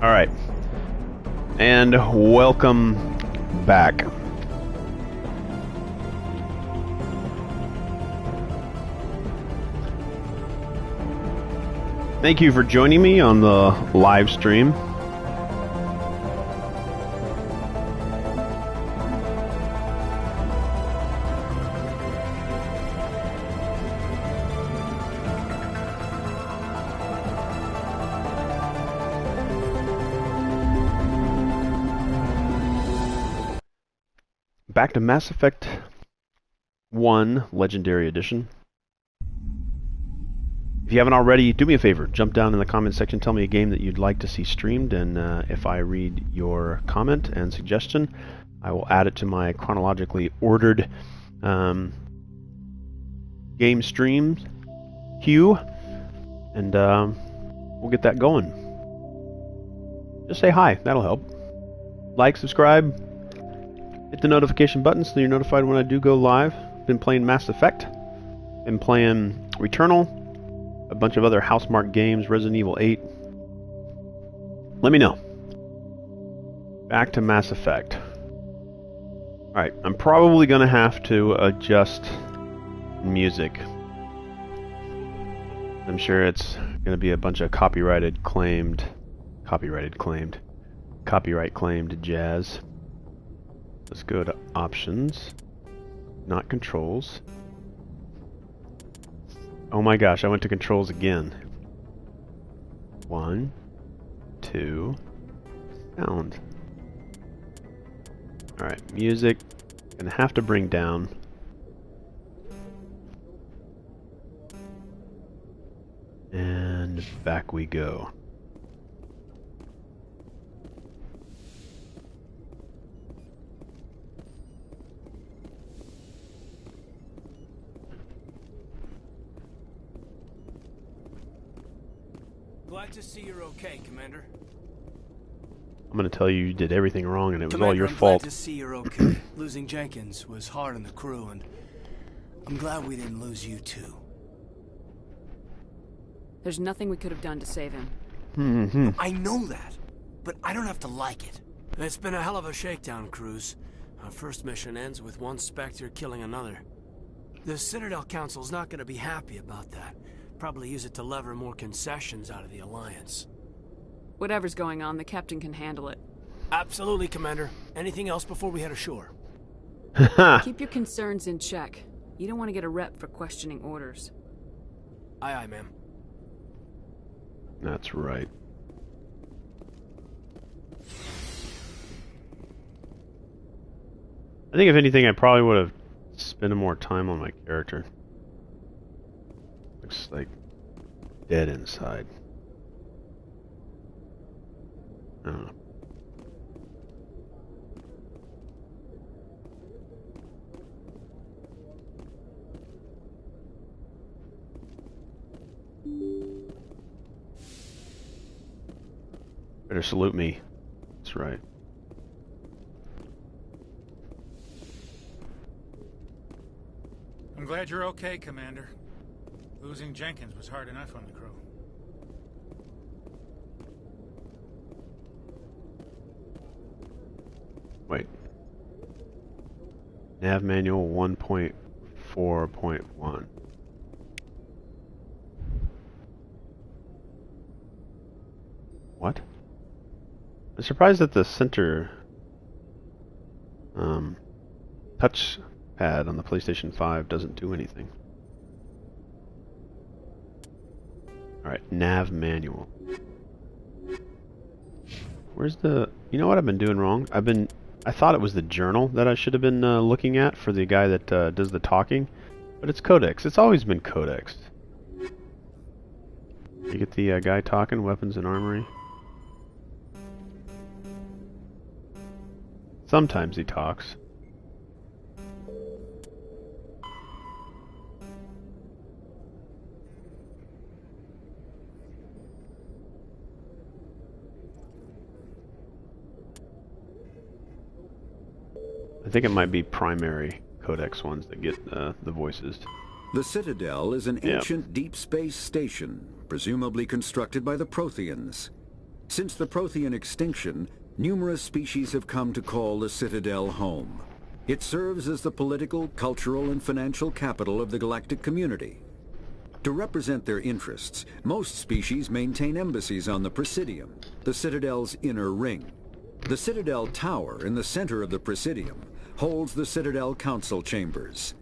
Alright. And welcome back. Thank you for joining me on the live stream. Back to Mass Effect 1 Legendary Edition. If you haven't already, do me a favor, jump down in the comment section, tell me a game that you'd like to see streamed, and if I read your comment and suggestion, I will add it to my chronologically ordered game streams queue, and we'll get that going. Just say hi, that'll help. Like, subscribe, hit the notification button so you're notified when I do go live. Been playing Mass Effect, been playing Returnal, a bunch of other Housemarque games, Resident Evil 8. Let me know. Back to Mass Effect. Alright, I'm probably going to have to adjust music. I'm sure it's going to be a bunch of copyright claimed jazz. Let's go to options, not controls. Oh my gosh, I went to controls again. 1, 2, sound. Alright, music. Gonna have to bring down. And back we go. Glad to see you're okay, Commander. I'm gonna tell you did everything wrong and it was Commander, all your I'm fault. Glad to see you're okay. Losing Jenkins was hard on the crew, and I'm glad we didn't lose you too. There's nothing we could have done to save him. I know that, but I don't have to like it. It's been a hell of a shakedown, Cruz. Our first mission ends with one Spectre killing another. The Citadel Council's not going to be happy about that. Probably use it to lever more concessions out of the Alliance. Whatever's going on, the captain can handle it. Absolutely, Commander. Anything else before we head ashore? Keep your concerns in check. You don't want to get a rep for questioning orders. Aye, aye, ma'am. That's right. I think if anything, I probably would have spent more time on my character. Looks like dead inside. I don't know. Better salute me. That's right. I'm glad you're okay, Commander. Losing Jenkins was hard enough on the crew. Wait. Nav manual 1.4.1. What? I'm surprised that the center touch pad on the PlayStation 5 doesn't do anything. Alright, nav manual. Where's the... You know what I've been doing wrong? I thought it was the journal that I should have been looking at for the guy that does the talking. But it's Codex. It's always been Codex. You get the guy talking, weapons and armory. Sometimes he talks. I think it might be primary Codex ones that get the voices. The Citadel is an ancient deep space station, presumably constructed by the Protheans. Since the Prothean extinction, numerous species have come to call the Citadel home. It serves as the political, cultural, and financial capital of the galactic community. To represent their interests, most species maintain embassies on the Presidium, the Citadel's inner ring. The Citadel Tower in the center of the Presidium holds the Citadel Council chambers.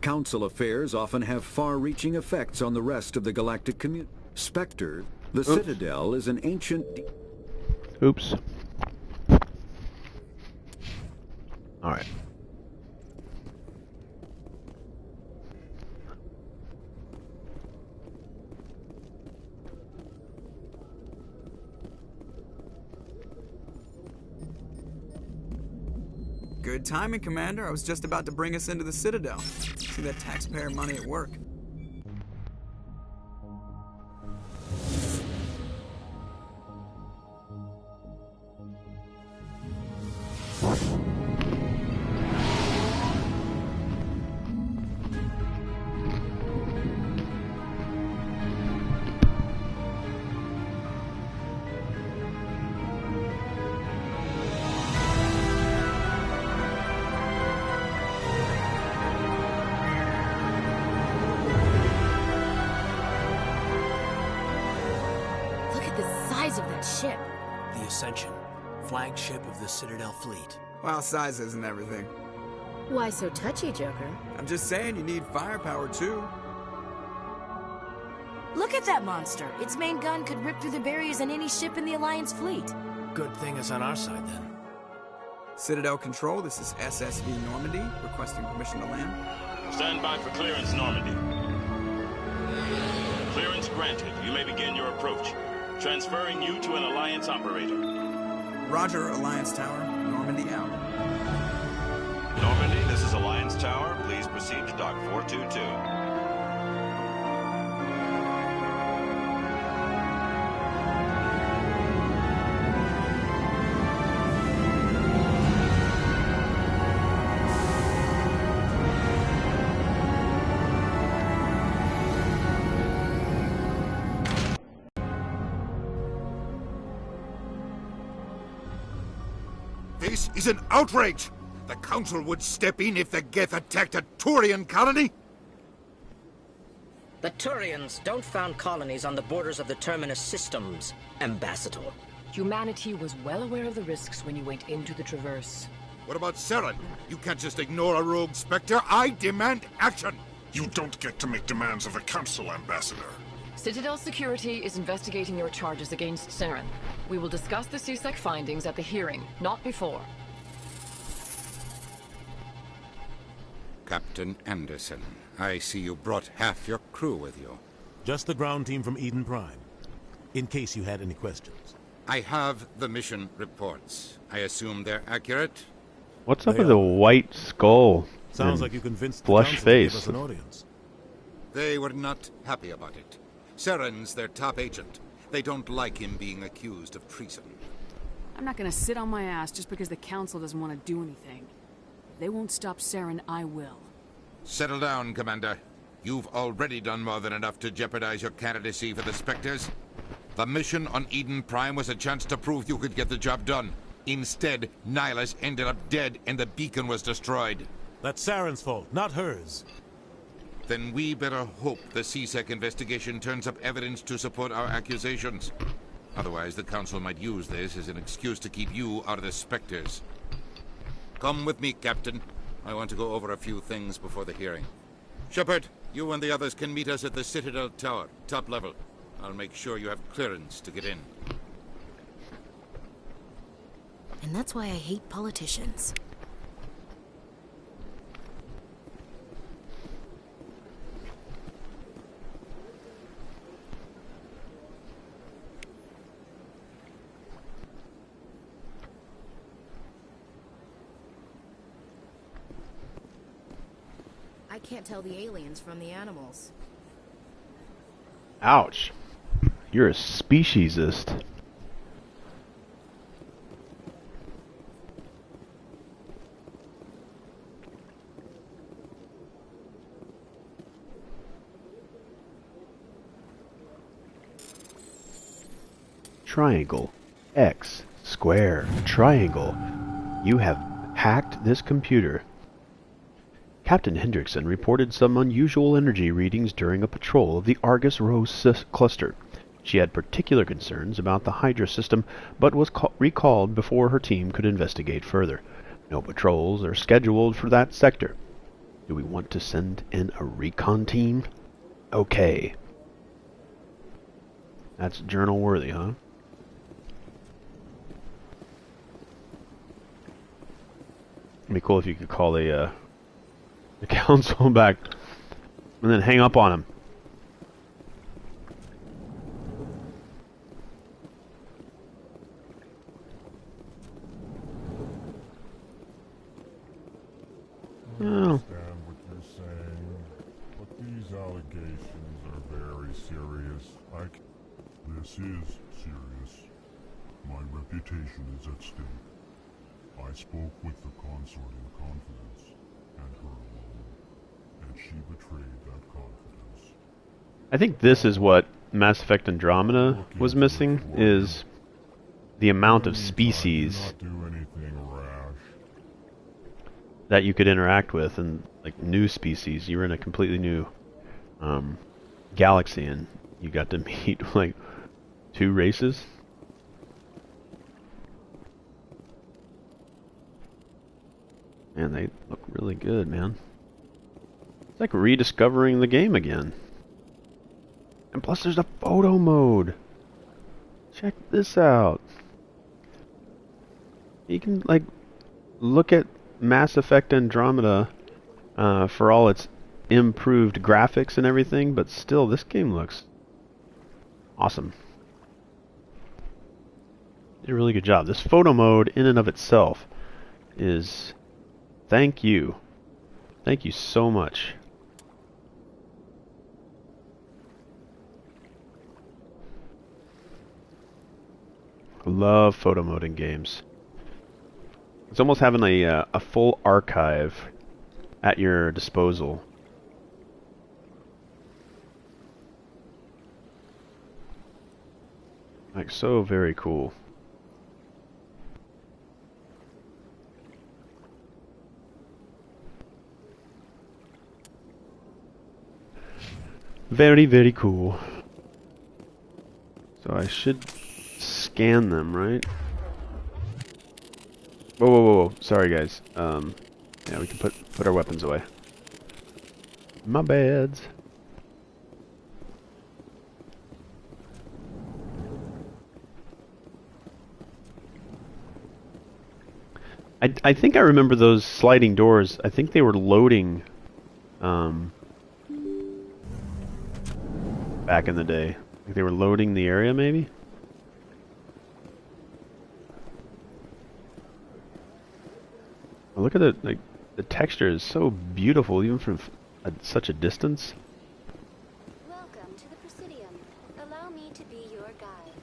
Council affairs often have far-reaching effects on the rest of the galactic community. Spectre, the Citadel is an ancient... Oops. Alright. Good timing, Commander. I was just about to bring us into the Citadel. See that taxpayer money at work. Of that ship. The Ascension, flagship of the Citadel fleet. Well, size isn't everything. Why so touchy, Joker? I'm just saying you need firepower, too. Look at that monster. Its main gun could rip through the barriers in any ship in the Alliance fleet. Good thing it's on our side, then. Citadel Control, this is SSV Normandy, requesting permission to land. Stand by for clearance, Normandy. Clearance granted. You may begin your approach. Transferring you to an Alliance operator. Roger, Alliance Tower. Normandy out. Normandy, this is Alliance Tower. Please proceed to Dock 422. This is an outrage! The Council would step in if the Geth attacked a Turian colony? The Turians don't found colonies on the borders of the Terminus systems, Ambassador. Humanity was well aware of the risks when you went into the Traverse. What about Saren? You can't just ignore a rogue Spectre. I demand action! You don't get to make demands of the Council, Ambassador. Citadel Security is investigating your charges against Saren. We will discuss the CSEC findings at the hearing, not before. Captain Anderson, I see you brought half your crew with you. Just the ground team from Eden Prime, in case you had any questions. I have the mission reports. I assume they're accurate? What's up with the white skull? Sounds like you convinced the flush Council to give face. us an audience. They were not happy about it. Saren's their top agent. They don't like him being accused of treason. I'm not gonna sit on my ass just because the Council doesn't want to do anything. If they won't stop Saren, I will. Settle down, Commander. You've already done more than enough to jeopardize your candidacy for the Spectres. The mission on Eden Prime was a chance to prove you could get the job done. Instead, Nihilus ended up dead and the beacon was destroyed. That's Saren's fault, not hers. Then we better hope the CSEC investigation turns up evidence to support our accusations. Otherwise, the Council might use this as an excuse to keep you out of the Spectres. Come with me, Captain. I want to go over a few things before the hearing. Shepard, you and the others can meet us at the Citadel Tower, top level. I'll make sure you have clearance to get in. And that's why I hate politicians. I can't tell the aliens from the animals. Ouch. You're a speciesist. Triangle. X, square, triangle. You have hacked this computer. Captain Hendrickson reported some unusual energy readings during a patrol of the Argus Rose cluster. She had particular concerns about the Hydra system, but was recalled before her team could investigate further. No patrols are scheduled for that sector. Do we want to send in a recon team? Okay. That's journal worthy, huh? It'd be cool if you could call the council back and then hang up on him. I understand what you're saying, but these allegations are very serious. This is serious. My reputation is at stake. I spoke with the consort in confidence, and her alone, and she betrayed that confidence. I think this is what Mass Effect Andromeda was missing, is the amount of species that you could interact with, and like new species. You were in a completely new galaxy, and you got to meet like 2 races. Man, they look really good, man. It's like rediscovering the game again. And plus there's a photo mode. Check this out. You can like look at Mass Effect Andromeda for all its improved graphics and everything, but still this game looks awesome. Did a really good job. This photo mode in and of itself is... Thank you. Thank you so much. I love photo mode in games. It's almost having a full archive at your disposal. Like, so very cool. Very, very cool. So I should scan them, right? Whoa, whoa, whoa, whoa. Sorry, guys. Yeah, we can put our weapons away. My bads. I think I remember those sliding doors. I think they were loading back in the day. Like they were loading the area, maybe? Oh, look at it, like the texture is so beautiful even from such a distance. Welcome to the Presidium. Allow me to be your guide.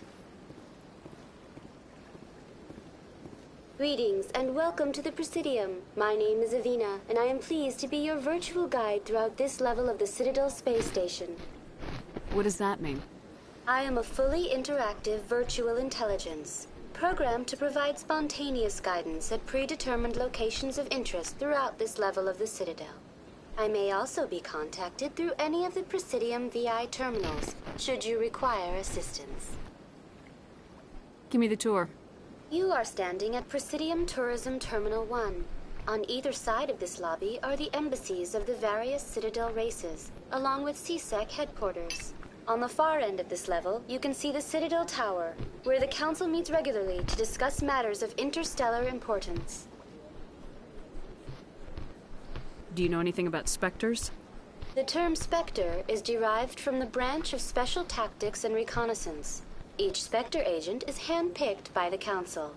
Greetings and welcome to the Presidium. My name is Avina, and I am pleased to be your virtual guide throughout this level of the Citadel space station. What does that mean? I am a fully interactive virtual intelligence, programmed to provide spontaneous guidance at predetermined locations of interest throughout this level of the Citadel. I may also be contacted through any of the Presidium VI terminals, should you require assistance. Give me the tour. You are standing at Presidium Tourism Terminal 1. On either side of this lobby are the embassies of the various Citadel races, along with CSEC headquarters. On the far end of this level, you can see the Citadel Tower, where the Council meets regularly to discuss matters of interstellar importance. Do you know anything about Spectres? The term Spectre is derived from the branch of Special Tactics and Reconnaissance. Each Spectre agent is handpicked by the Council.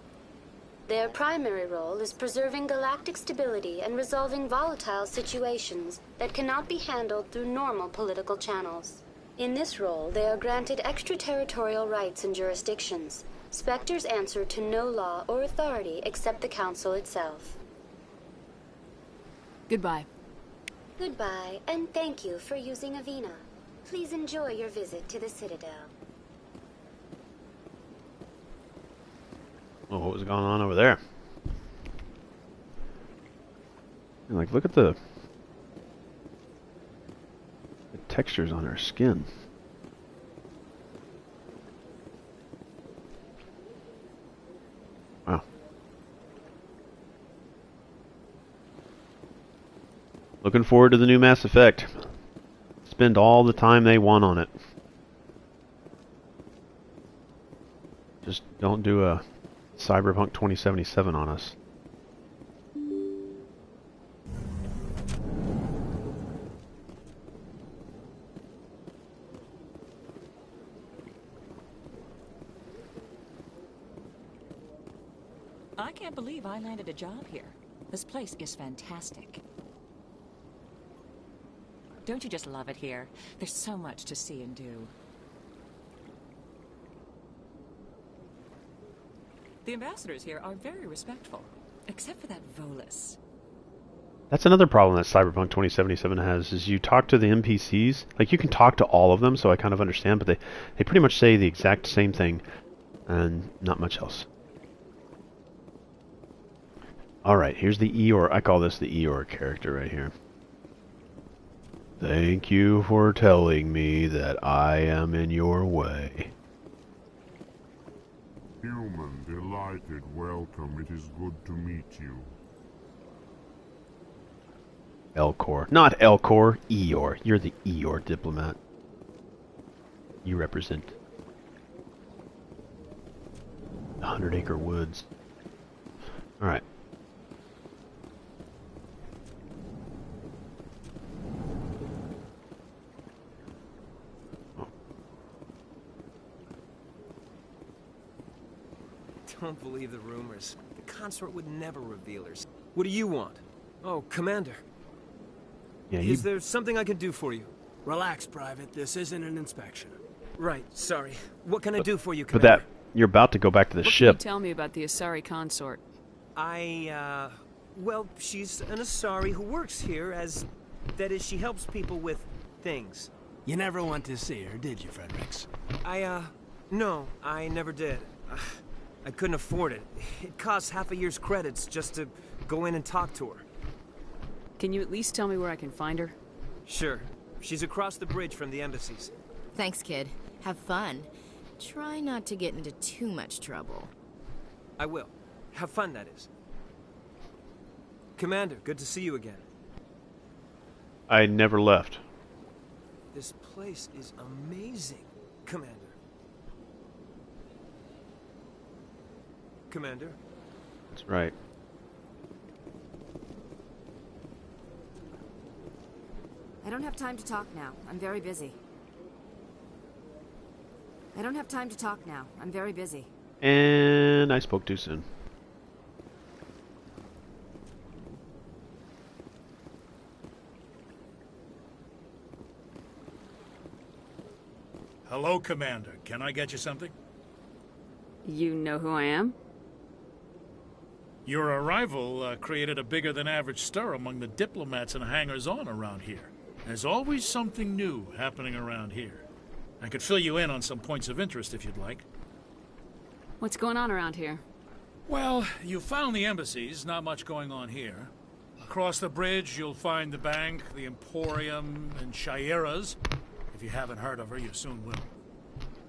Their primary role is preserving galactic stability and resolving volatile situations that cannot be handled through normal political channels. In this role, they are granted extraterritorial rights and jurisdictions. Spectres answer to no law or authority except the Council itself. Goodbye. Goodbye, and thank you for using Avina. Please enjoy your visit to the Citadel. Oh, what was going on over there? And like, look at the textures on her skin. Wow. Looking forward to the new Mass Effect. Spend all the time they want on it. Just don't do a Cyberpunk 2077 on us. I can't believe I landed a job here. This place is fantastic. Don't you just love it here? There's so much to see and do. The ambassadors here are very respectful, except for that Volus. That's another problem that Cyberpunk 2077 has, is you talk to the NPCs, like you can talk to all of them, so I kind of understand, but they pretty much say the exact same thing, and not much else. Alright, here's the Eeyore. I call this the Eeyore character right here. Thank you for telling me that I am in your way. Human, delighted, welcome. It is good to meet you. Elcor. Not Elcor, Eeyore. You're the Eeyore diplomat. You represent the 100-acre woods. Alright. Don't believe the rumors. The consort would never reveal hers. What do you want? Oh, Commander. Yeah, Is there something I can do for you? Relax, Private. This isn't an inspection. Right, sorry. What can I do for you, But Commander? you're about to go back to the What ship. can you tell me about the Asari consort? Well, she's an Asari who works here as... That is, she helps people with things. You never went to see her, did you, Fredericks? No, I never did. I couldn't afford it. It costs half a year's credits just to go in and talk to her. Can you at least tell me where I can find her? Sure. She's across the bridge from the embassies. Thanks, kid. Have fun. Try not to get into too much trouble. I will. Have fun, that is. Commander, good to see you again. I never left. This place is amazing, Commander. Commander? That's right. I don't have time to talk now. I'm very busy. I don't have time to talk now. I'm very busy. And I spoke too soon. Hello, Commander. Can I get you something? You know who I am? Your arrival created a bigger-than-average stir among the diplomats and hangers-on around here. There's always something new happening around here. I could fill you in on some points of interest if you'd like. What's going on around here? Well, you found the embassies, not much going on here. Across the bridge, you'll find the bank, the Emporium, and Shaira's. If you haven't heard of her, you soon will.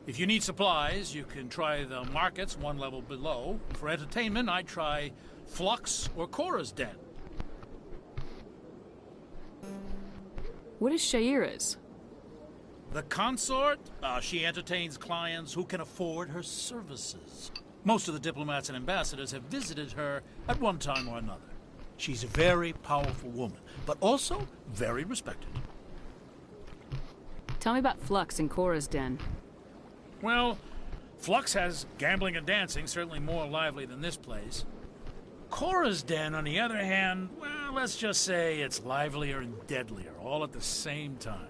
If you need supplies, you can try the markets one level below. For entertainment, I'd try Flux or Cora's Den. What is Shaira's? The consort? She entertains clients who can afford her services. Most of the diplomats and ambassadors have visited her at one time or another. She's a very powerful woman, but also very respected. Tell me about Flux and Cora's Den. Well, Flux has gambling and dancing, certainly more lively than this place. Cora's Den, on the other hand, well, let's just say it's livelier and deadlier, all at the same time.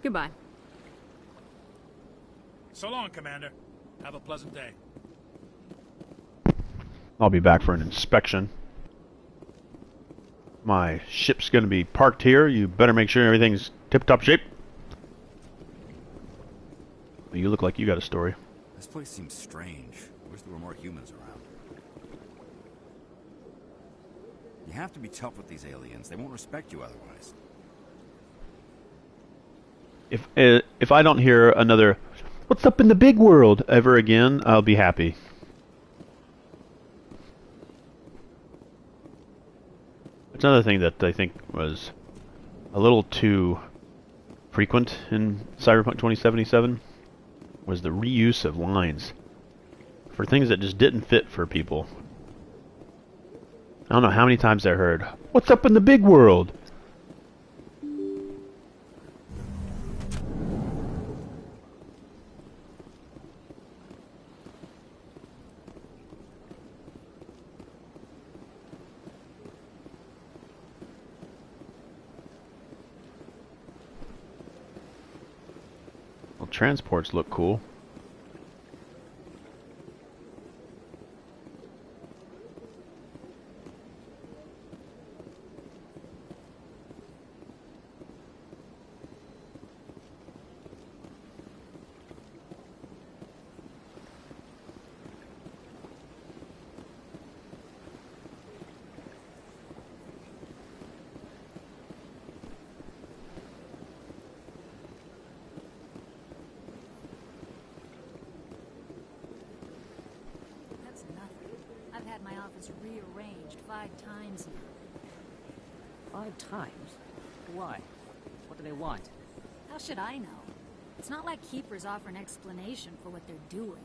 Goodbye. So long, Commander. Have a pleasant day. I'll be back for an inspection. My ship's going to be parked here. You better make sure everything's tip-top shape. You look like you got a story. This place seems strange. I wish there were more humans around. You have to be tough with these aliens. They won't respect you otherwise. If I don't hear another "What's up in the big world" ever again, I'll be happy. That's another thing that I think was a little too frequent in Cyberpunk 2077 was the reuse of lines for things that just didn't fit for people. I don't know how many times I heard, "What's up in the big world?" Well, transports look cool. Rearranged 5 times now. 5 times? Why? What do they want? How should I know? It's not like Keepers offer an explanation for what they're doing.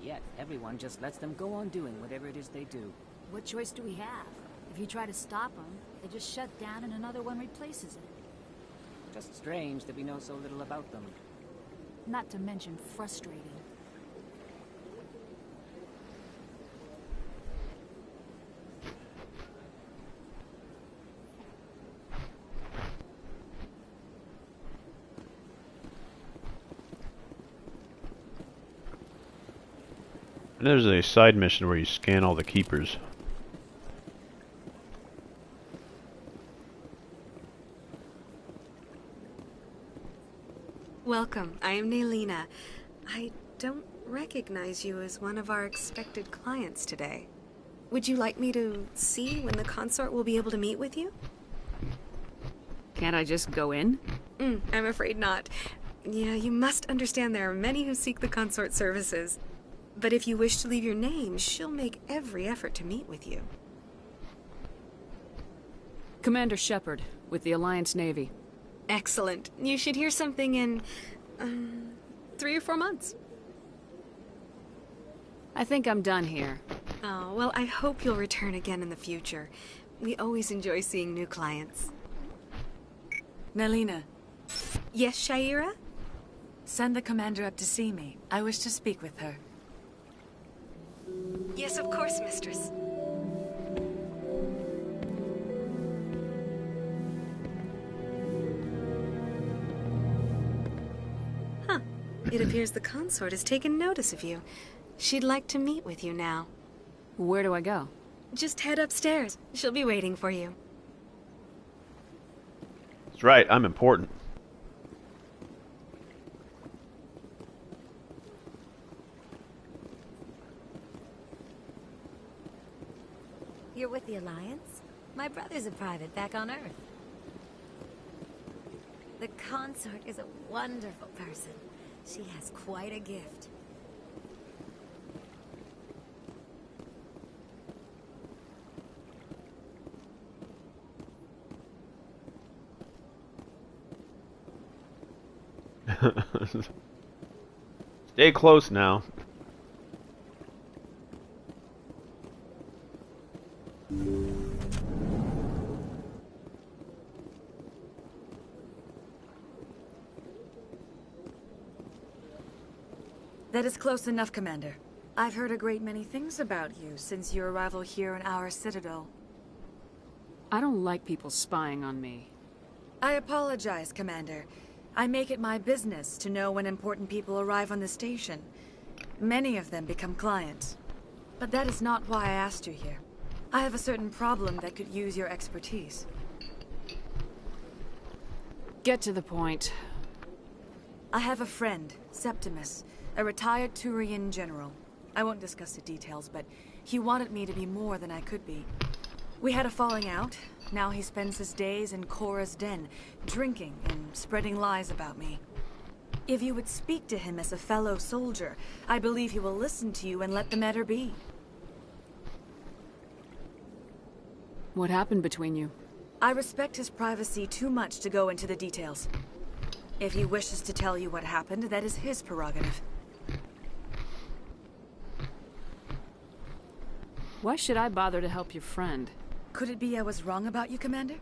Yet, everyone just lets them go on doing whatever it is they do. What choice do we have? If you try to stop them, they just shut down and another one replaces it. Just strange that we know so little about them. Not to mention frustrating. And there's a side mission where you scan all the keepers. Welcome. I am Naylina. I don't recognize you as one of our expected clients today. Would you like me to see when the consort will be able to meet with you? Can't I just go in? I'm afraid not. Yeah, you must understand there are many who seek the consort services. But if you wish to leave your name, she'll make every effort to meet with you. Commander Shepard, with the Alliance Navy. Excellent. You should hear something in 3 or 4 months. I think I'm done here. Oh, well, I hope you'll return again in the future. We always enjoy seeing new clients. Naylina. Yes, Shaira? Send the commander up to see me. I wish to speak with her. Yes, of course, mistress. Huh. It appears the consort has taken notice of you. She'd like to meet with you now. Where do I go? Just head upstairs. She'll be waiting for you. That's right, I'm important. You're with the Alliance? My brother's a private back on Earth. The consort is a wonderful person. She has quite a gift. Stay close now. That is close enough, Commander. I've heard a great many things about you since your arrival here in our Citadel. I don't like people spying on me. I apologize, Commander. I make it my business to know when important people arrive on the station. Many of them become clients. But that is not why I asked you here. I have a certain problem that could use your expertise. Get to the point. I have a friend, Septimus, A retired Turian general. I won't discuss the details, but he wanted me to be more than I could be. We had a falling out. Now he spends his days in Cora's den, drinking and spreading lies about me. If you would speak to him as a fellow soldier, I believe he will listen to you and let the matter be. What happened between you? I respect his privacy too much to go into the details. If he wishes to tell you what happened, that is his prerogative. Why should I bother to help your friend? Could it be I was wrong about you, Commander?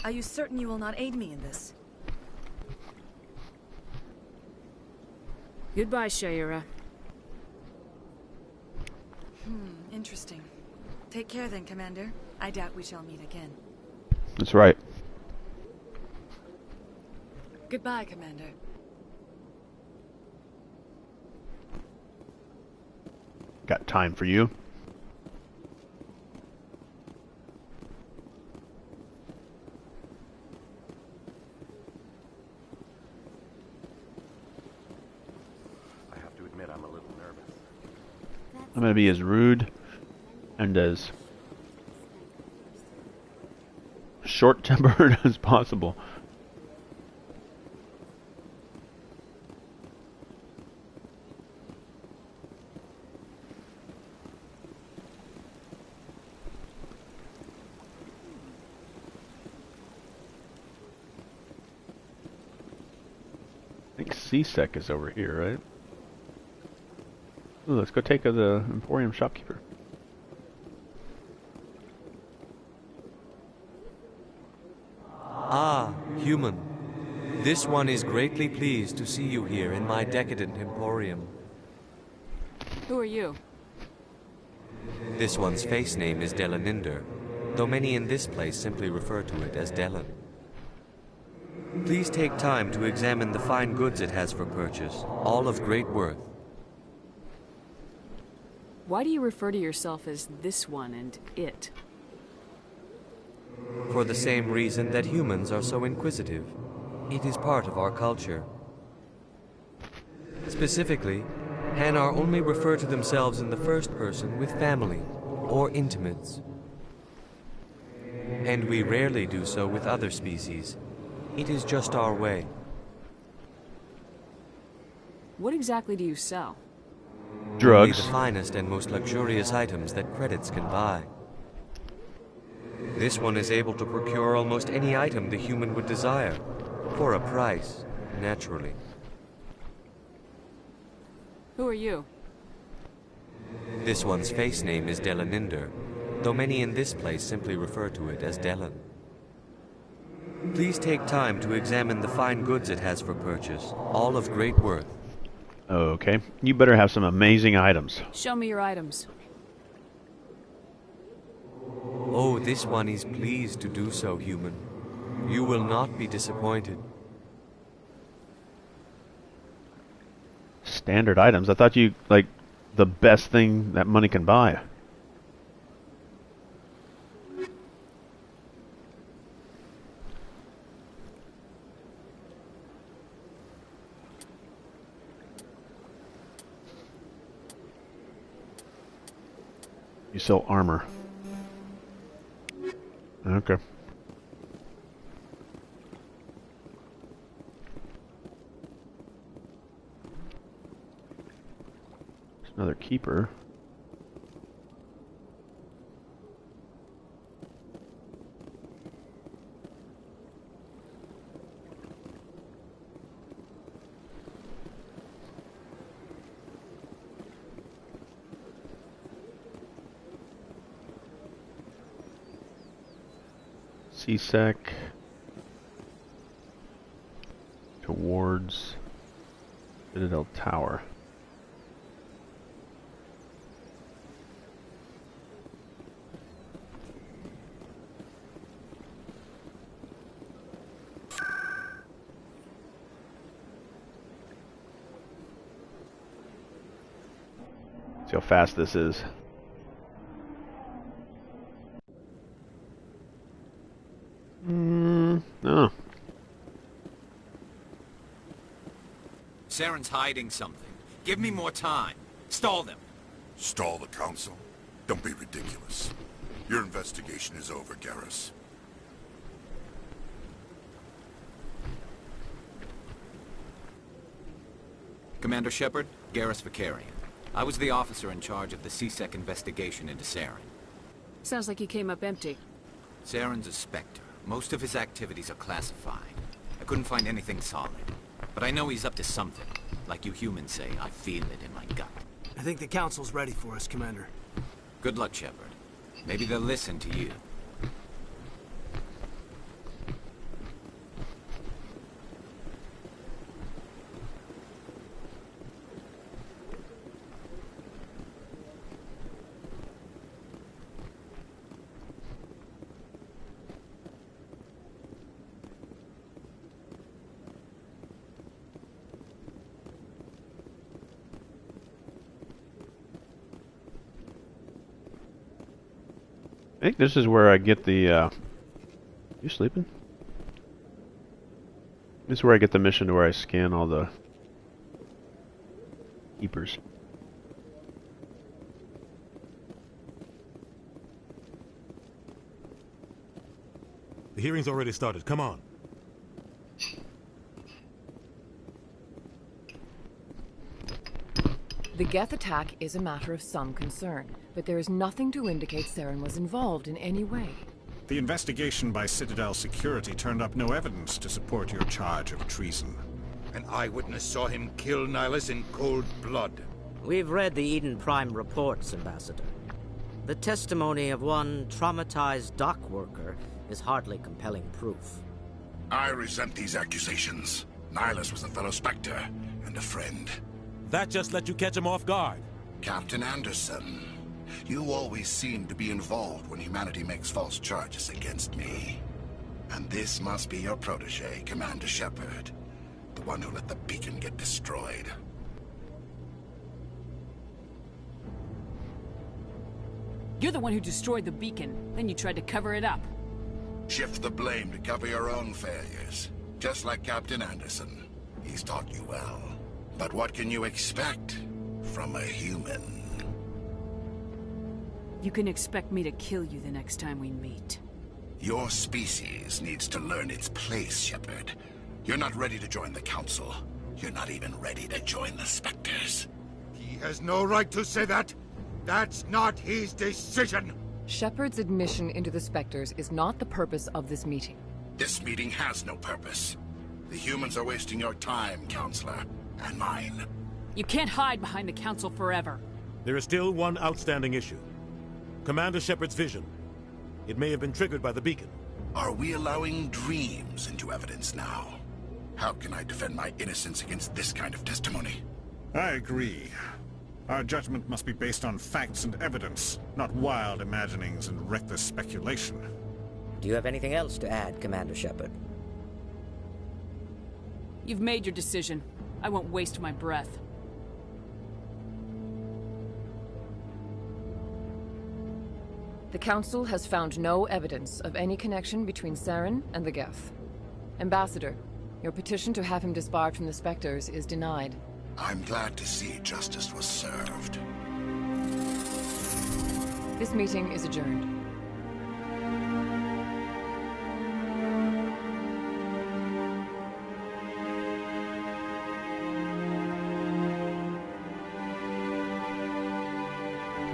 Are you certain you will not aid me in this? Goodbye, Shaira. Interesting. Take care then, Commander. I doubt we shall meet again. That's right. Goodbye, Commander. Got time for you. I have to admit I'm a little nervous. I'm going to be as rude and as short-tempered as possible. I think C-Sec is over here, right? Ooh, let's go take the Emporium shopkeeper. Ah, human. This one is greatly pleased to see you here in my decadent emporium. Who are you? This one's face name is Delaninder, though many in this place simply refer to it as Delan. Please take time to examine the fine goods it has for purchase, all of great worth. Why do you refer to yourself as this one and it? For the same reason that humans are so inquisitive. It is part of our culture. Specifically, Hanar only refer to themselves in the first person with family or intimates. And we rarely do so with other species. It is just our way. What exactly do you sell? Drugs. Only the finest and most luxurious items that credits can buy. This one is able to procure almost any item the human would desire, for a price, naturally. Who are you? This one's face name is Delaninder, though many in this place simply refer to it as Delan. Please take time to examine the fine goods it has for purchase, all of great worth. Okay, you better have some amazing items. Show me your items. Oh, this one is pleased to do so, human. You will not be disappointed. Standard items? I thought you, like, the best thing that money can buy. You sell armor. Okay. There's another keeper. C-Sec towards Citadel Tower. See how fast this is. Oh. Saren's hiding something. Give me more time. Stall them. Stall the council? Don't be ridiculous. Your investigation is over, Garrus. Commander Shepard, Garrus Vicarian. I was the officer in charge of the CSEC investigation into Saren. Sounds like he came up empty. Saren's a Spectre. Most of his activities are classified. I couldn't find anything solid. But I know he's up to something. Like you humans say, I feel it in my gut. I think the council's ready for us, Commander. Good luck, Shepard. Maybe they'll listen to you. I think this is where I get the, You sleeping? This is where I get the mission to where I scan all the keepers. The hearing's already started. Come on. The Geth attack is a matter of some concern, but there is nothing to indicate Saren was involved in any way. The investigation by Citadel security turned up no evidence to support your charge of treason. An eyewitness saw him kill Nihilus in cold blood. We've read the Eden Prime reports, Ambassador. The testimony of one traumatized dock worker is hardly compelling proof. I resent these accusations. Nihilus was a fellow Spectre and a friend. That just let you catch him off guard. Captain Anderson, you always seem to be involved when humanity makes false charges against me. And this must be your protege, Commander Shepard. The one who let the beacon get destroyed. You're the one who destroyed the beacon, then you tried to cover it up. Shift the blame to cover your own failures. Just like Captain Anderson. He's taught you well. But what can you expect from a human? You can expect me to kill you the next time we meet. Your species needs to learn its place, Shepard. You're not ready to join the Council. You're not even ready to join the Spectres. He has no right to say that. That's not his decision. Shepard's admission into the Spectres is not the purpose of this meeting. This meeting has no purpose. The humans are wasting your time, Counselor. And mine. You can't hide behind the Council forever. There is still one outstanding issue. Commander Shepard's vision. It may have been triggered by the beacon. Are we allowing dreams into evidence now? How can I defend my innocence against this kind of testimony? I agree. Our judgment must be based on facts and evidence, not wild imaginings and reckless speculation. Do you have anything else to add, Commander Shepard? You've made your decision. I won't waste my breath. The Council has found no evidence of any connection between Saren and the Geth. Ambassador, your petition to have him disbarred from the Spectres is denied. I'm glad to see justice was served. This meeting is adjourned.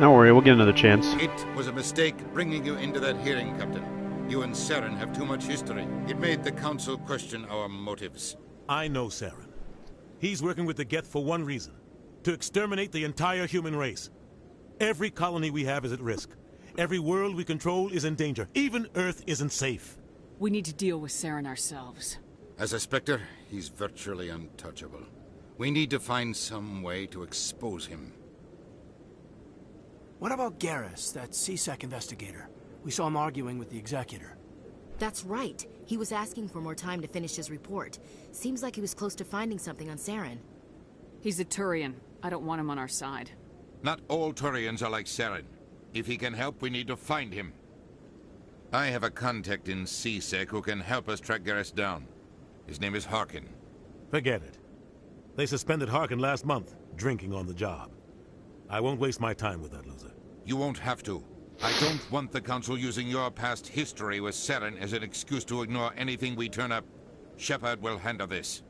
Don't worry, we'll get another chance. It was a mistake bringing you into that hearing, Captain. You and Saren have too much history. It made the Council question our motives. I know Saren. He's working with the Geth for one reason. To exterminate the entire human race. Every colony we have is at risk. Every world we control is in danger. Even Earth isn't safe. We need to deal with Saren ourselves. As a Spectre, he's virtually untouchable. We need to find some way to expose him. What about Garrus, that CSEC investigator? We saw him arguing with the Executor. That's right. He was asking for more time to finish his report. Seems like he was close to finding something on Saren. He's a Turian. I don't want him on our side. Not all Turians are like Saren. If he can help, we need to find him. I have a contact in CSEC who can help us track Garrus down. His name is Harkin. Forget it. They suspended Harkin last month, drinking on the job. I won't waste my time with that loser. You won't have to. I don't want the Council using your past history with Saren as an excuse to ignore anything we turn up. Shepard will handle this.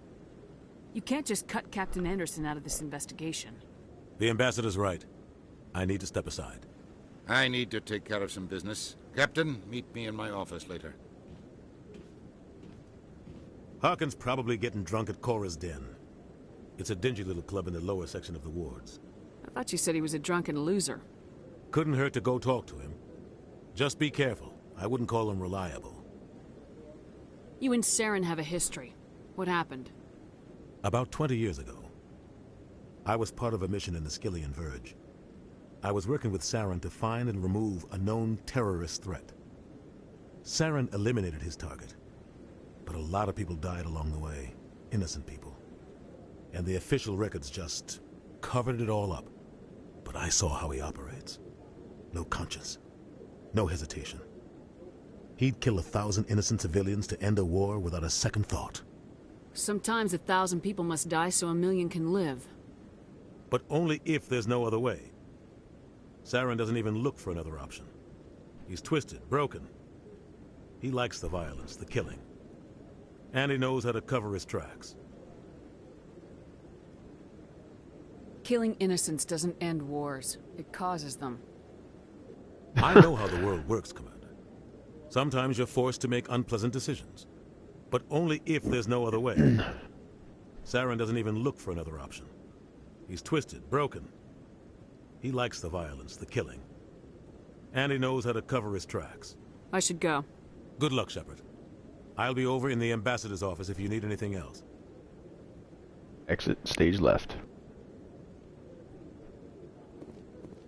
You can't just cut Captain Anderson out of this investigation. The ambassador's right. I need to step aside. I need to take care of some business. Captain, meet me in my office later. Harkin's probably getting drunk at Cora's Den. It's a dingy little club in the lower section of the wards. I thought you said he was a drunken loser. Couldn't hurt to go talk to him. Just be careful. I wouldn't call him reliable. You and Saren have a history. What happened? About 20 years ago, I was part of a mission in the Skillian Verge. I was working with Saren to find and remove a known terrorist threat. Saren eliminated his target, but a lot of people died along the way. Innocent people. And the official records just covered it all up. But I saw how he operates. No conscience. No hesitation. He'd kill 1,000 innocent civilians to end a war without a second thought. Sometimes 1,000 people must die so 1,000,000 can live. But only if there's no other way. Saren doesn't even look for another option. He's twisted, broken. He likes the violence, the killing. And he knows how to cover his tracks. Killing innocents doesn't end wars. It causes them. I know how the world works, Commander. Sometimes you're forced to make unpleasant decisions. But only if there's no other way. Saren doesn't even look for another option. He's twisted, broken. He likes the violence, the killing. And he knows how to cover his tracks. I should go. Good luck, Shepard. I'll be over in the ambassador's office if you need anything else. Exit stage left.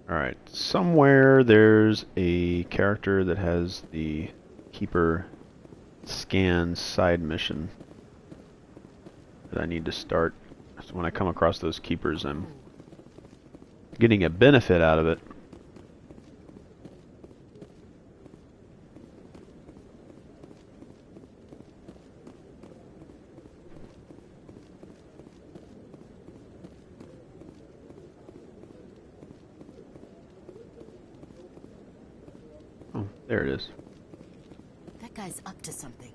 Alright, somewhere there's a character that has the Keeper scan side mission that I need to start. So when I come across those Keepers, I'm getting a benefit out of it. Oh, there it is. That guy's up to something.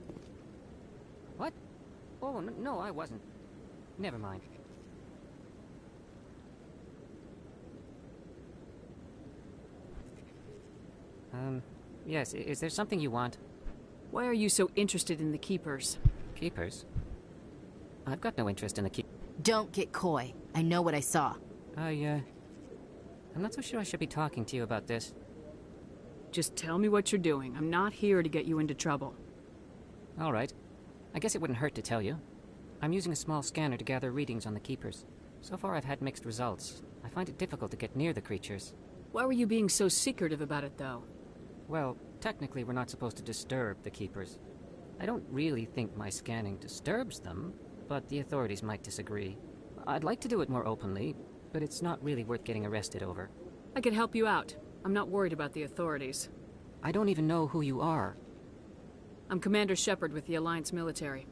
What? Oh, no, I wasn't. Never mind. Yes, is there something you want? Why are you so interested in the Keepers? Keepers? I've got no interest in the Keepers. Don't get coy. I know what I saw. I'm not so sure I should be talking to you about this. Just tell me what you're doing. I'm not here to get you into trouble. All right. I guess it wouldn't hurt to tell you. I'm using a small scanner to gather readings on the Keepers. So far I've had mixed results. I find it difficult to get near the creatures. Why were you being so secretive about it, though? Well, technically we're not supposed to disturb the Keepers. I don't really think my scanning disturbs them, but the authorities might disagree. I'd like to do it more openly, but it's not really worth getting arrested over. I could help you out. I'm not worried about the authorities. I don't even know who you are. I'm Commander Shepard with the Alliance military.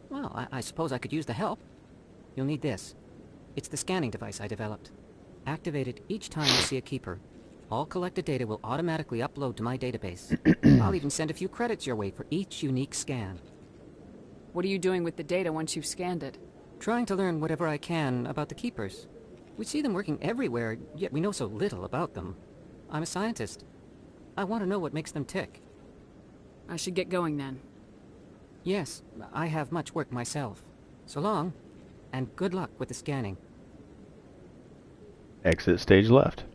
Well, I suppose I could use the help. You'll need this. It's the scanning device I developed. Activate it each time you see a Keeper. All collected data will automatically upload to my database. I'll even send a few credits your way for each unique scan. What are you doing with the data once you've scanned it? Trying to learn whatever I can about the Keepers. We see them working everywhere, yet we know so little about them. I'm a scientist. I want to know what makes them tick. I should get going then. Yes, I have much work myself. So long, and good luck with the scanning. Exit stage left.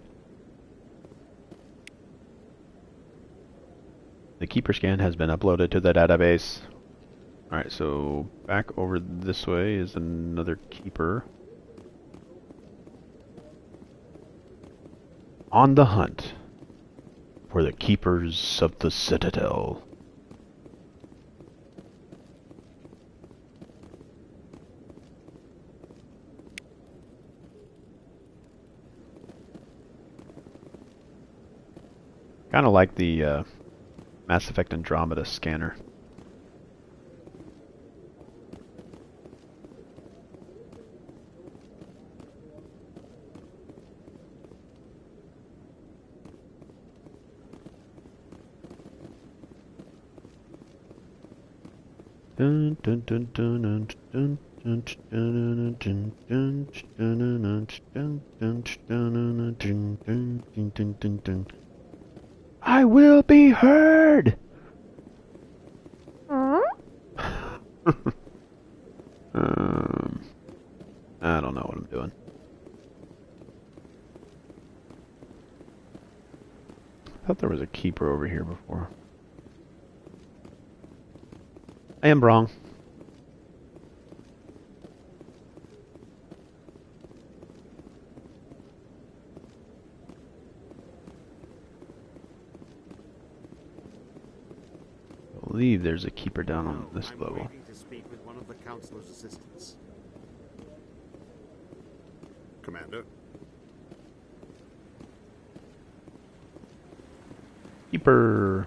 The Keeper scan has been uploaded to the database. Alright, so back over this way is another Keeper. On the hunt for the Keepers of the Citadel. Kind of like the Mass Effect Andromeda scanner. Dun, dun, dun, dun, dun, dun, dun, dun, dun, dun, dun, dun, dun, dun, dun. I will be heard. I don't know what I'm doing. I thought there was a keeper over here before. I am wrong. I believe there's a keeper down on this level. Waiting to speak with one of the counselor's assistants. Commander? Keeper.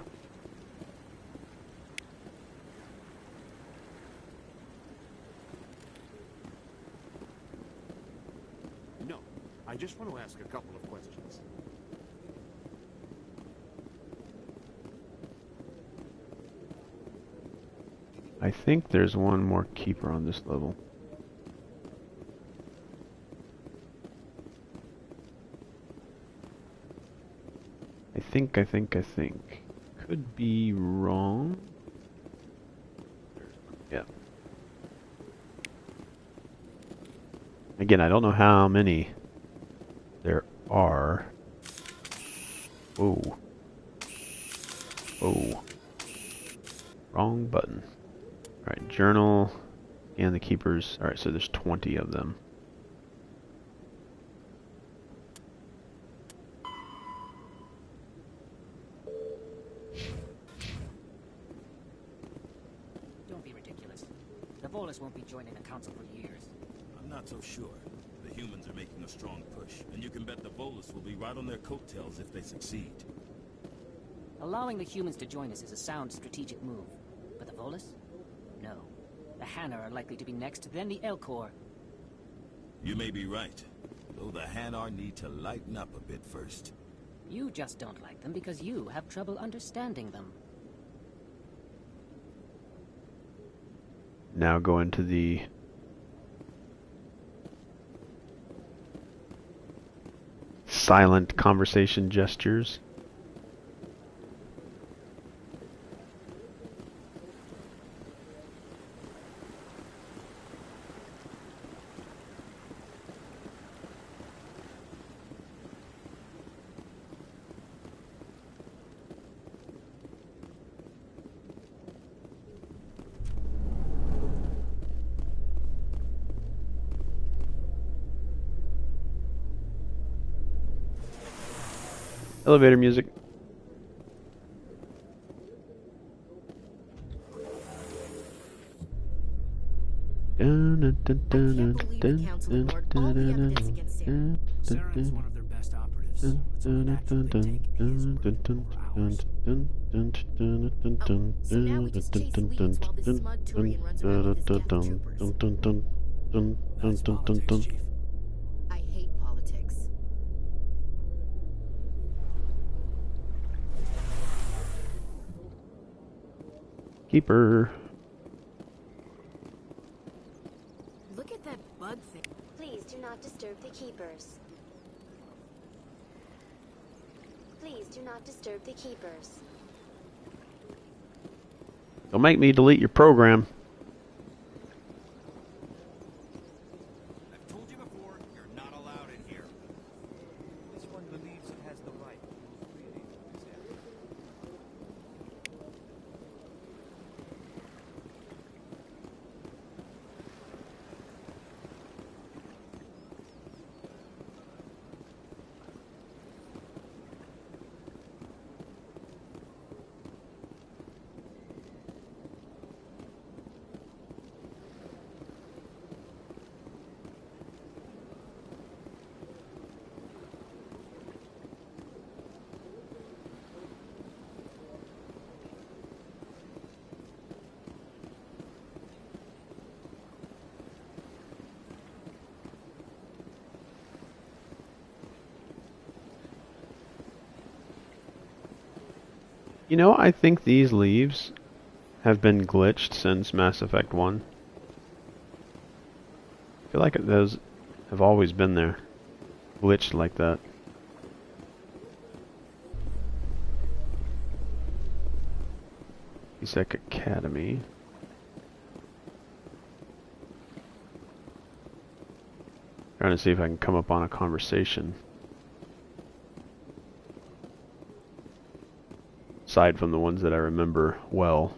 No, I just want to ask a couple of questions. I think there's one more keeper on this level. I think. Could be wrong. Yeah. Again, I don't know how many there are. Oh. Oh. Wrong button. Alright, journal and the keepers. Alright, so there's 20 of them. Don't be ridiculous. The Volus won't be joining the council for years. I'm not so sure. The humans are making a strong push, and you can bet the Volus will be right on their coattails if they succeed. Allowing the humans to join us is a sound strategic move. But the Volus? No. The Hanna are likely to be next, then the Elcor. You may be right, though the Hanar need to lighten up a bit first. You just don't like them because you have trouble understanding them. Now go into the silent conversation gestures. Elevator music. Saren's one of their best operatives. It's naturally take his word for hours. So now we just chase leads while this smug Turian runs around with his geth troopers. That's politics, Chief. I hate politics. Keeper. Look at that bug thing. Please do not disturb the keepers. Please do not disturb the keepers. Don't make me delete your program. I've told you before, you're not allowed in here. This one believes it has the right. You know, I think these leaves have been glitched since Mass Effect 1. I feel like those have always been there. Glitched like that. CSEC Academy. Trying to see if I can come up on a conversation. Aside from the ones that I remember well.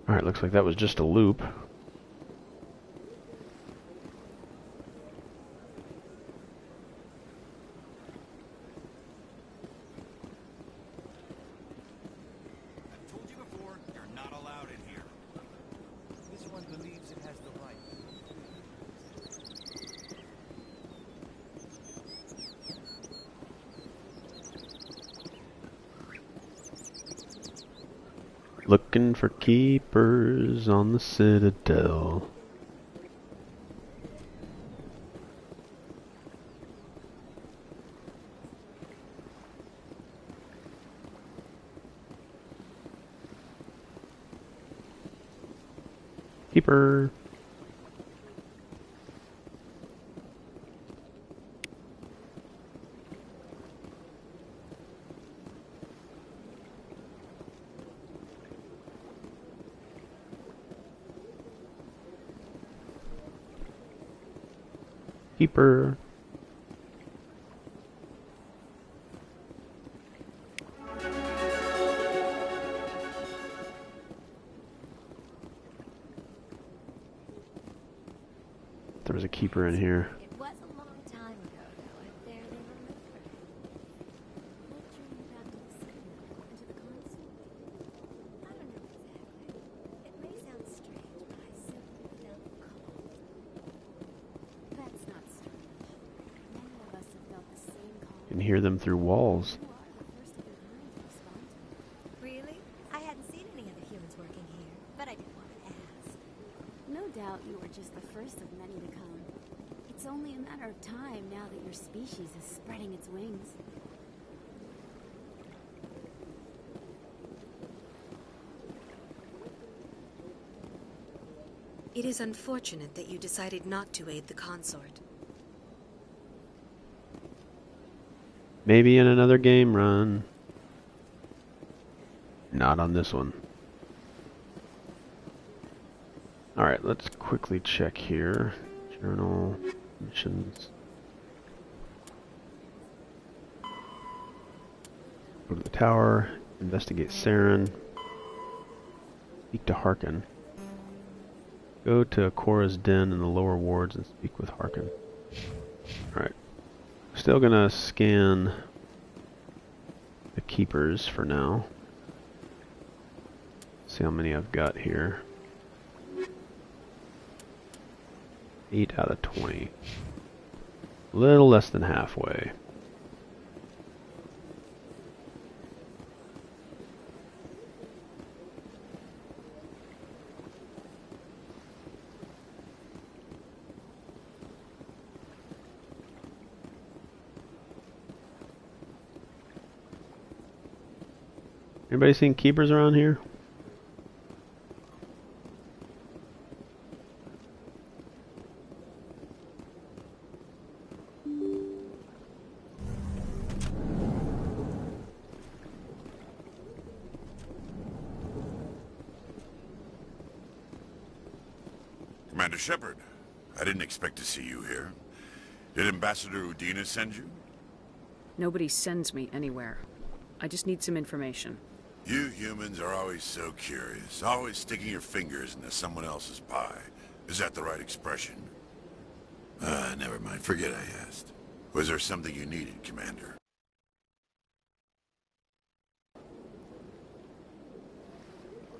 Alright, looks like that was just a loop. Looking for keepers on the Citadel. Keeper. Keeper. There was a keeper in here. It was a long time ago, though. I barely remember. What drew you back to the Citadel and to the console? I don't know exactly. It may sound strange, but I simply felt cold. That's not strange. Many of us have felt the same cold. You can hear them through walls. Really? I hadn't seen any other humans working here, but I did want to ask. No doubt you were just the first of many to come. It's only a matter of time now that your species is spreading its wings. It is unfortunate that you decided not to aid the consort. Maybe in another game run. Not on this one. Alright, let's quickly check here. Journal, missions. Go to the tower, investigate Saren. Speak to Harkin. Go to Cora's den in the lower wards and speak with Harkin. Alright. Still gonna scan the keepers for now. See how many I've got here. 8 out of 20. A little less than halfway. Anybody seen keepers around here? Commander Shepard, I didn't expect to see you here. Did Ambassador Udina send you? Nobody sends me anywhere. I just need some information. You humans are always so curious, always sticking your fingers into someone else's pie. Is that the right expression? Never mind. Forget I asked. Was there something you needed, Commander?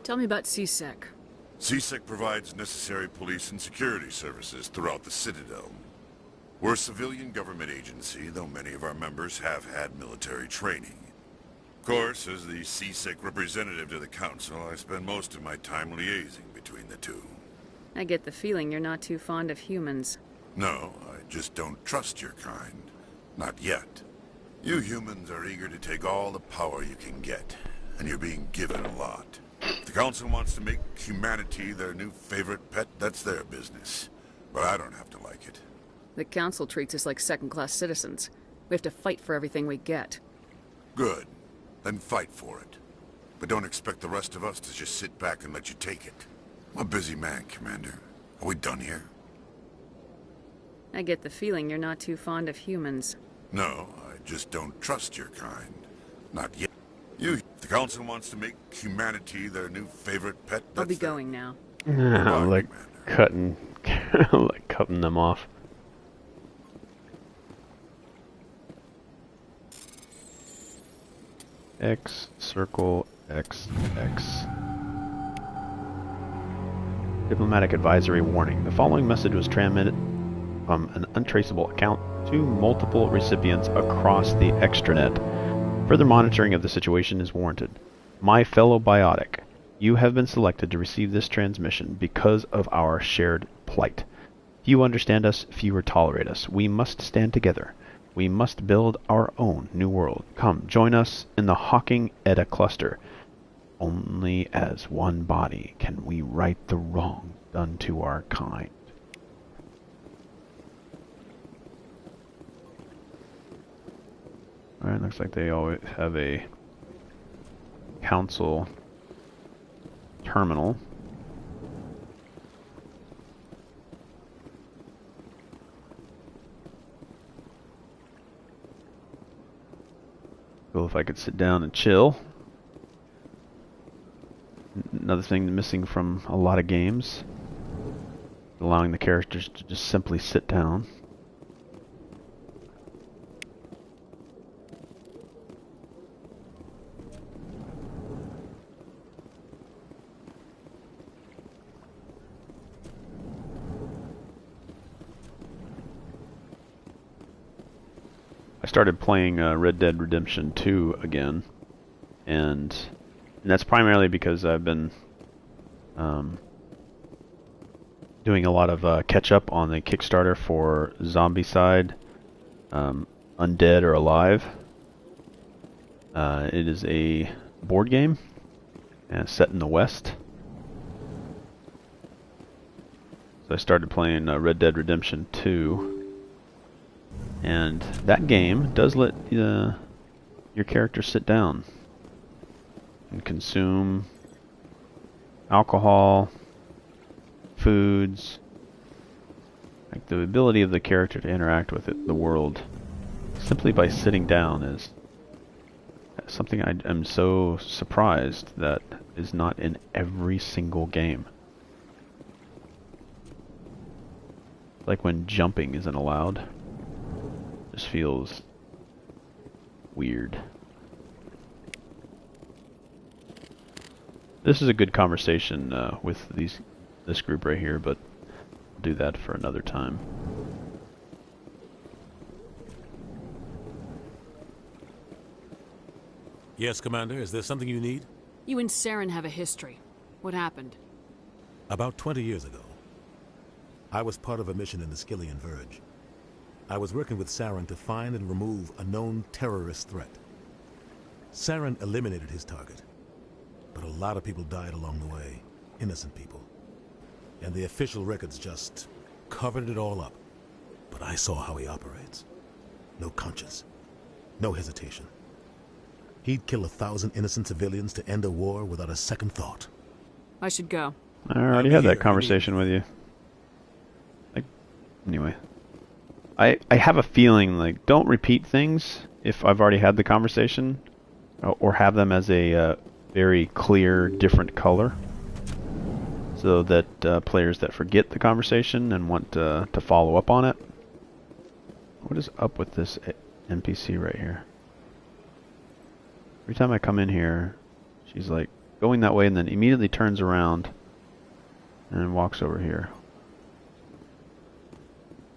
Tell me about CSEC. CSEC provides necessary police and security services throughout the Citadel. We're a civilian government agency, though many of our members have had military training. Of course, as the CSEC representative to the Council, I spend most of my time liaising between the two. I get the feeling you're not too fond of humans. No, I just don't trust your kind. Not yet. You humans are eager to take all the power you can get, and you're being given a lot. If the Council wants to make humanity their new favorite pet, that's their business. But I don't have to like it. The Council treats us like second-class citizens. We have to fight for everything we get. Good. Then fight for it. But don't expect the rest of us to just sit back and let you take it. I'm a busy man, Commander. Are we done here? I get the feeling you're not too fond of humans. No, I just don't trust your kind. Not yet. If the Council wants to make humanity their new favorite pet, I'll be going now. Like cutting, like cutting them off. X, circle, X, X. Diplomatic advisory warning. The following message was transmitted from an untraceable account to multiple recipients across the extranet. Further monitoring of the situation is warranted. My fellow biotic, you have been selected to receive this transmission because of our shared plight. Few understand us, fewer tolerate us. We must stand together. We must build our own new world. Come, join us in the Hawking Edda cluster. Only as one body can we right the wrong done to our kind. Alright, looks like they always have a council terminal. Cool if I could sit down and chill. Another thing missing from a lot of games, allowing the characters to just simply sit down. I started playing Red Dead Redemption 2 again, and that's primarily because I've been doing a lot of catch-up on the Kickstarter for Zombicide, Undead or Alive. It is a board game set in the West. So I started playing Red Dead Redemption 2. And that game does let your character sit down and consume alcohol, foods, like the ability of the character to interact with the world simply by sitting down is something I am so surprised that is not in every single game. Like when jumping isn't allowed. Just feels weird. This is a good conversation with this group right here, but I'll do that for another time. Yes, Commander. Is there something you need? You and Saren have a history. What happened? About 20 years ago, I was part of a mission in the Skillian Verge. I was working with Saren to find and remove a known terrorist threat. Saren eliminated his target, but a lot of people died along the way, innocent people. And the official records just covered it all up. But I saw how he operates. No conscience, no hesitation. He'd kill 1,000 innocent civilians to end a war without a second thought. I should go. I already had that conversation with you. Anyway. I have a feeling, like, don't repeat things if I've already had the conversation, or have them as a very clear, different color, so that players that forget the conversation and want to follow up on it. What is up with this NPC right here? Every time I come in here, she's like going that way and then immediately turns around and walks over here.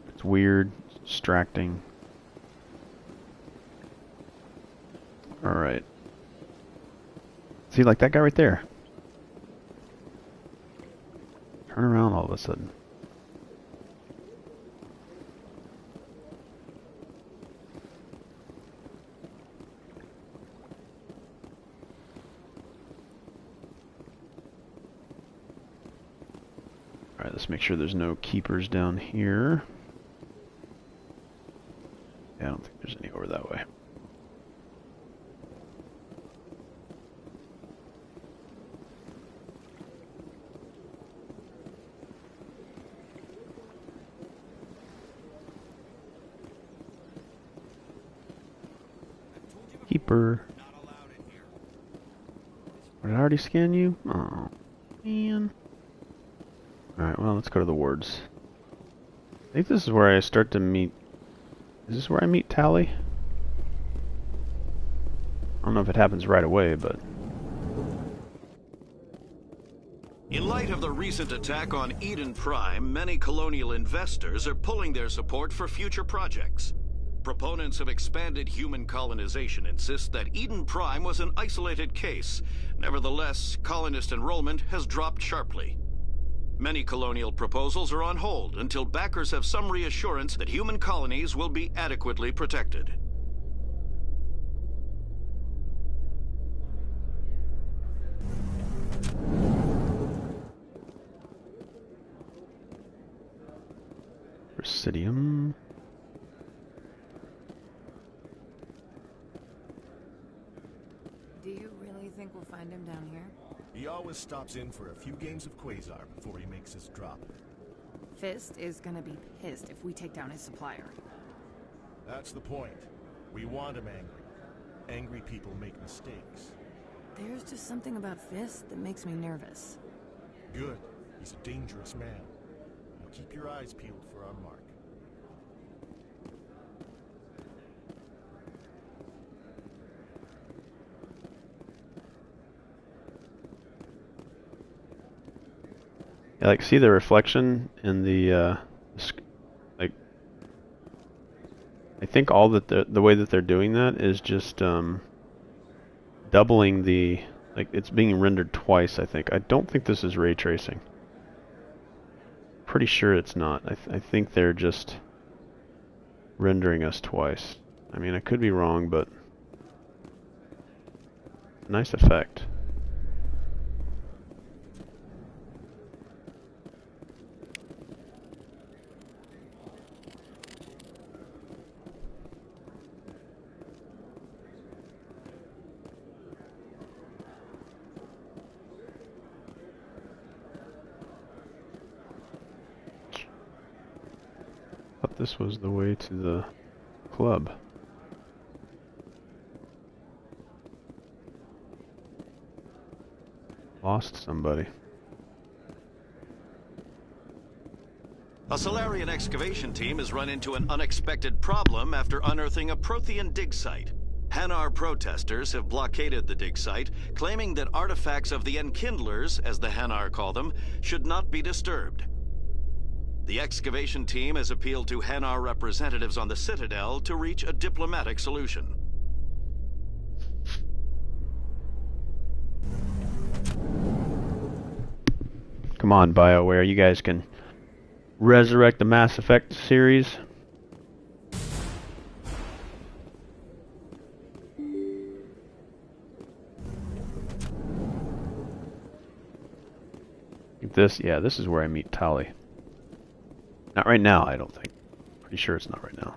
It's weird. Distracting. Alright. See, like that guy right there. Turn around all of a sudden. Alright, let's make sure there's no keepers down here. Yeah, I don't think there's any over that way. Keeper. Did I already scan you? Oh, man. Alright, well, let's go to the wards. I think this is where I start to meet... Is this where I meet Tally? I don't know if it happens right away, but... In light of the recent attack on Eden Prime, many colonial investors are pulling their support for future projects. Proponents of expanded human colonization insist that Eden Prime was an isolated case. Nevertheless, colonist enrollment has dropped sharply. Many colonial proposals are on hold until backers have some reassurance that human colonies will be adequately protected. Presidium. Do you really think we'll find him down here? He always stops in for a few games of Quasar before he makes his drop. Fist is gonna be pissed if we take down his supplier. That's the point. We want him angry. Angry people make mistakes. There's just something about Fist that makes me nervous. Good. He's a dangerous man. Now keep your eyes peeled for our mark. Yeah, like, see the reflection in the, like, I think all that the way that they're doing that is just, doubling the, like, it's being rendered twice, I think. I don't think this is ray tracing. Pretty sure it's not. I think they're just rendering us twice. I mean, I could be wrong, but nice effect. This was the way to the club. Lost somebody. A Solarian excavation team has run into an unexpected problem after unearthing a Prothean dig site. Hanar protesters have blockaded the dig site, claiming that artifacts of the Enkindlers, as the Hanar call them, should not be disturbed. The excavation team has appealed to Hanar representatives on the Citadel to reach a diplomatic solution. Come on, BioWare, you guys can resurrect the Mass Effect series. This, yeah, this is where I meet Tali. Not right now, I don't think. Pretty sure it's not right now.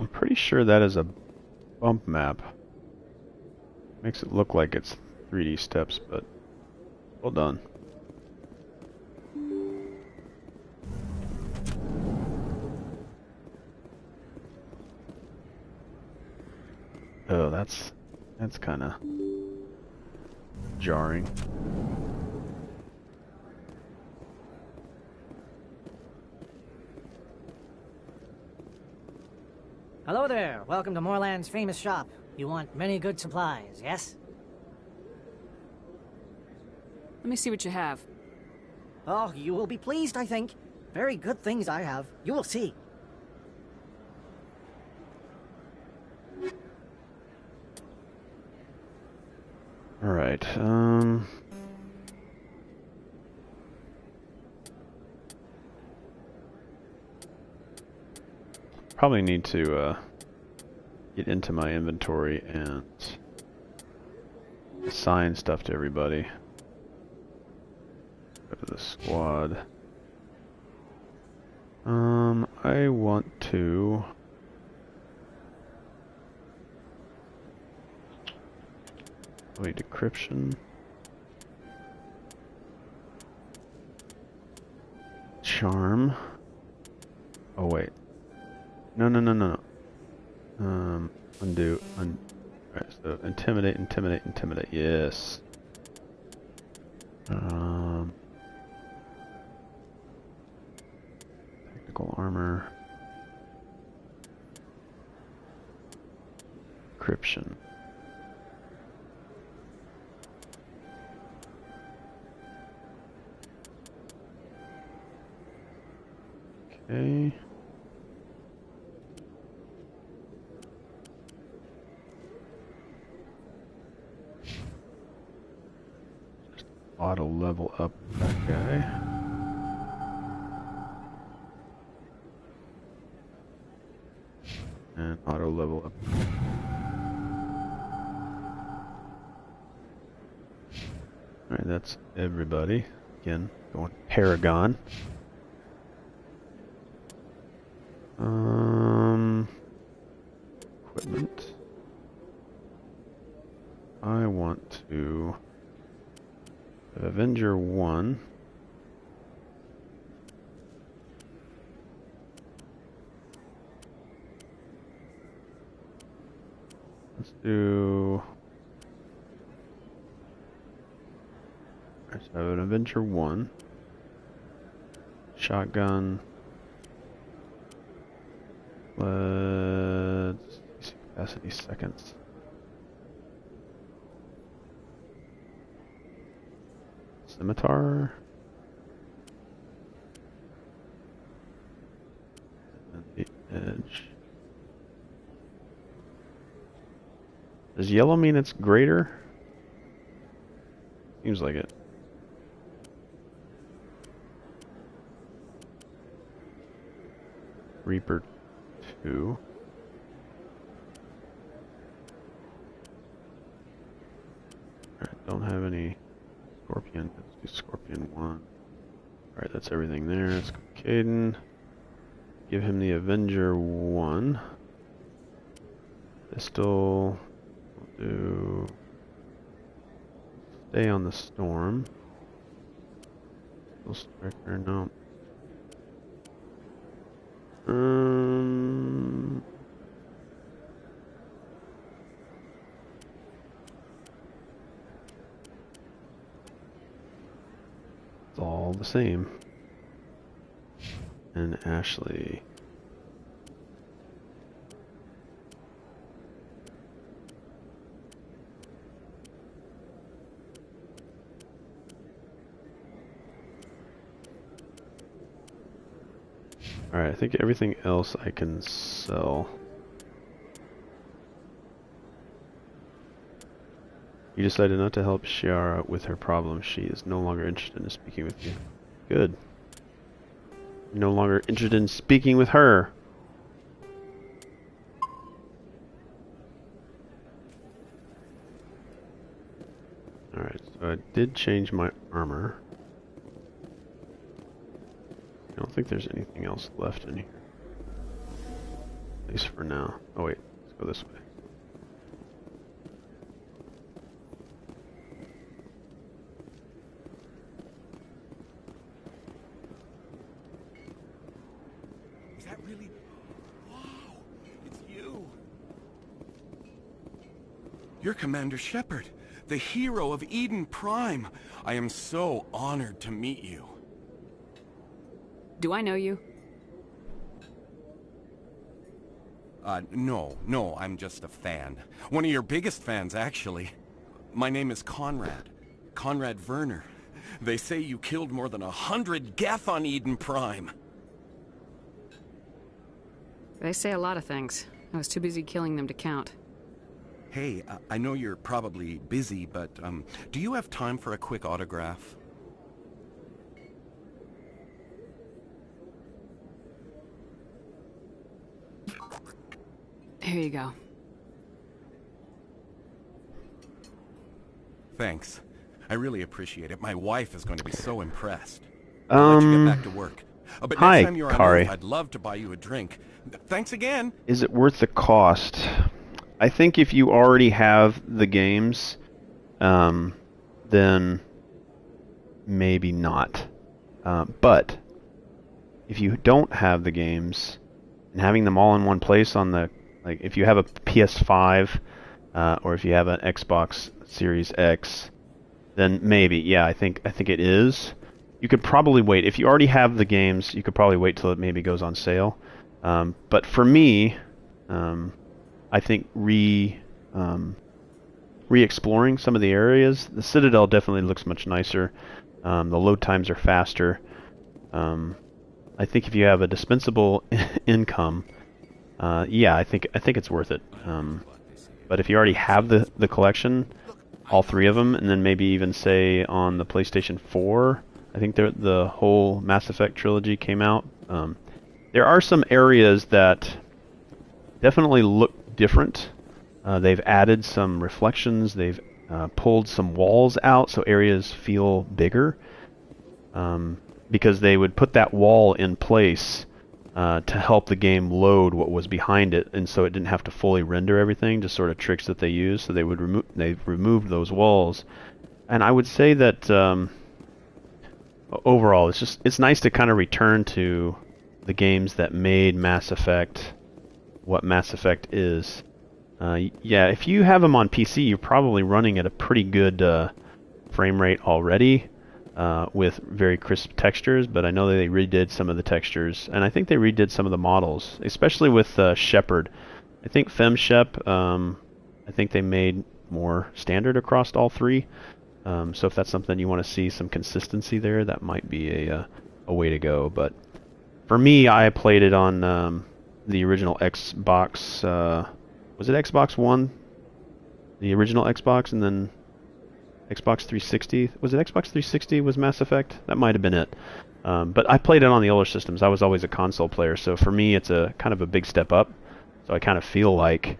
I'm pretty sure that is a bump map. Makes it look like it's 3D steps, but well done. Oh, that's kind of jarring. Hello there. Welcome to Moorland's famous shop. You want many good supplies, yes? Let me see what you have. Oh, you will be pleased, I think. Very good things I have. You will see. Alright, Probably need to get into my inventory and assign stuff to everybody. Go to the squad. I want to... Wait, decryption. Charm. Oh wait. No. Undo. Alright, so intimidate. Yes. Technical armor. Encryption. Okay. Just auto level up that guy. And auto level up. Alright, that's everybody. Again, going Paragon. Equipment. I want to have Avenger 1. Let's do... Alright, so I have an Avenger 1. Shotgun. Let's see capacity seconds. Scimitar. And the edge. Does yellow mean it's greater? Seems like it. Reaper 2. Alright, don't have any Scorpion. Let's do Scorpion 1. Alright, that's everything there. Let's go Caden. Give him the Avenger 1. Pistol. We'll do... Stay on the Storm. Pistol Striker, no. It's all the same. And Ashley. Alright, I think everything else I can sell. You decided not to help Shiara with her problem. She is no longer interested in speaking with you. Good. You're no longer interested in speaking with her. Alright, so I did change my armor. I don't think there's anything else left in here. At least for now. Oh wait, let's go this way. Is that really... Wow, it's you. You're Commander Shepard, the hero of Eden Prime. I am so honored to meet you. Do I know you? No, I'm just a fan. One of your biggest fans, actually. My name is Conrad. Conrad Werner. They say you killed more than 100 Geth on Eden Prime. They say a lot of things. I was too busy killing them to count. Hey, I know you're probably busy, but do you have time for a quick autograph? Here you go. Thanks. I really appreciate it. My wife is going to be so impressed. I'll let you get back to work. But Hi, next time you're on Kari. Earth, I'd love to buy you a drink. Thanks again. Is it worth the cost? I think if you already have the games, then maybe not. But if you don't have the games, and having them all in one place on the, like, if you have a PS5 or if you have an Xbox Series X, then maybe, yeah, I think it is. You could probably wait. If you already have the games, you could probably wait till it maybe goes on sale. But for me, I think re-exploring some of the areas, the Citadel definitely looks much nicer. The load times are faster. I think if you have a dispensable income, yeah, I think it's worth it. But if you already have the collection, all three of them, and then maybe even say on the PlayStation 4, I think the whole Mass Effect trilogy came out. There are some areas that definitely look different. They've added some reflections. They've pulled some walls out so areas feel bigger. Because they would put that wall in place to help the game load what was behind it, and so it didn't have to fully render everything. Just sort of tricks that they use. So they've removed those walls, and I would say that overall, it's nice to kind of return to the games that made Mass Effect what Mass Effect is. Yeah, if you have them on PC, you're probably running at a pretty good frame rate already. With very crisp textures, but I know that they redid some of the textures, and I think they redid some of the models, especially with Shepard. I think FemShep, I think they made more standard across all three. So if that's something you want to see some consistency there, that might be a way to go. But for me, I played it on the original Xbox. Was it Xbox One? The original Xbox, and then Xbox 360. Was it Xbox 360 was Mass Effect? That might have been it. But I played it on the older systems. I was always a console player, so for me it's a kind of a big step up. So I kind of feel like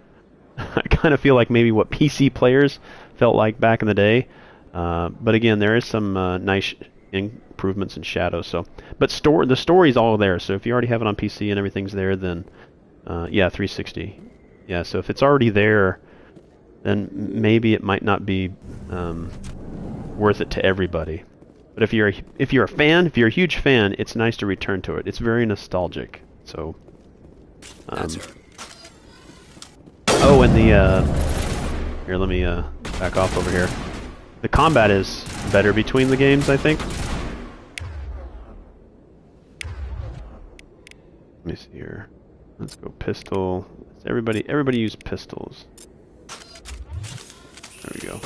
maybe what PC players felt like back in the day. But again, there is some nice improvements in shadows. So, but the story's all there. So if you already have it on PC and everything's there, then yeah, 360. Yeah. So if it's already there, then maybe it might not be worth it to everybody. But if you're a fan, if you're a huge fan, it's nice to return to it. It's very nostalgic. So. Oh, and here, let me back off over here. The combat is better between the games, I think. Let me see here. Let's go pistol. Everybody use pistols. There we go.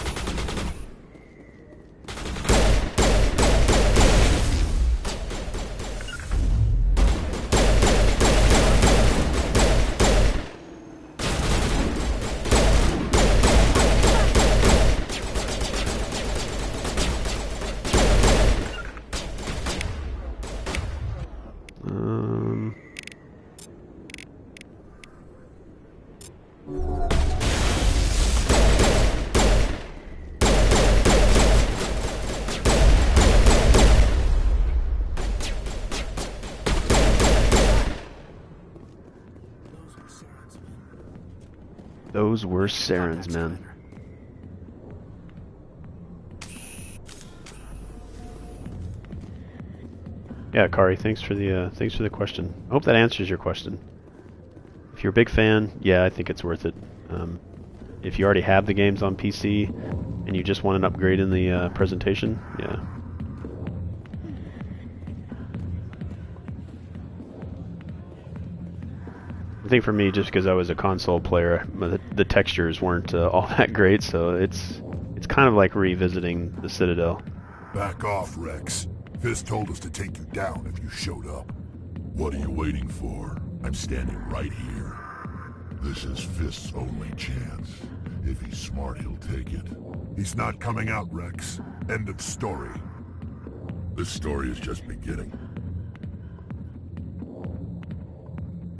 Those were Saren's men. Yeah, Kari, thanks for the question. I hope that answers your question. If you're a big fan, yeah, I think it's worth it. If you already have the games on PC and you just want an upgrade in the presentation, yeah. I think for me, just because I was a console player, the textures weren't all that great, so it's kind of like revisiting the Citadel. Back off, Rex. Fist told us to take you down if you showed up. What are you waiting for? I'm standing right here. This is Fist's only chance. If he's smart, he'll take it. He's not coming out, Rex. End of story. This story is just beginning.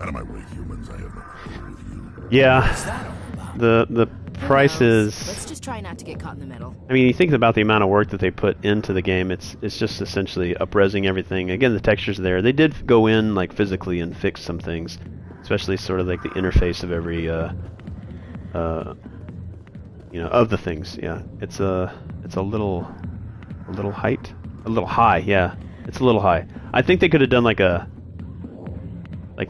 Out of my way, humans. I have no quarrel with you. Yeah. The price is... Let's just try not to get caught in the middle. I mean, you think about the amount of work that they put into the game. It's just essentially up-resing everything. Again, the texture's there. They did go in like physically and fix some things, especially sort of like the interface of every you know, of the things. Yeah, it's a little high. Yeah, it's a little high. I think they could have done like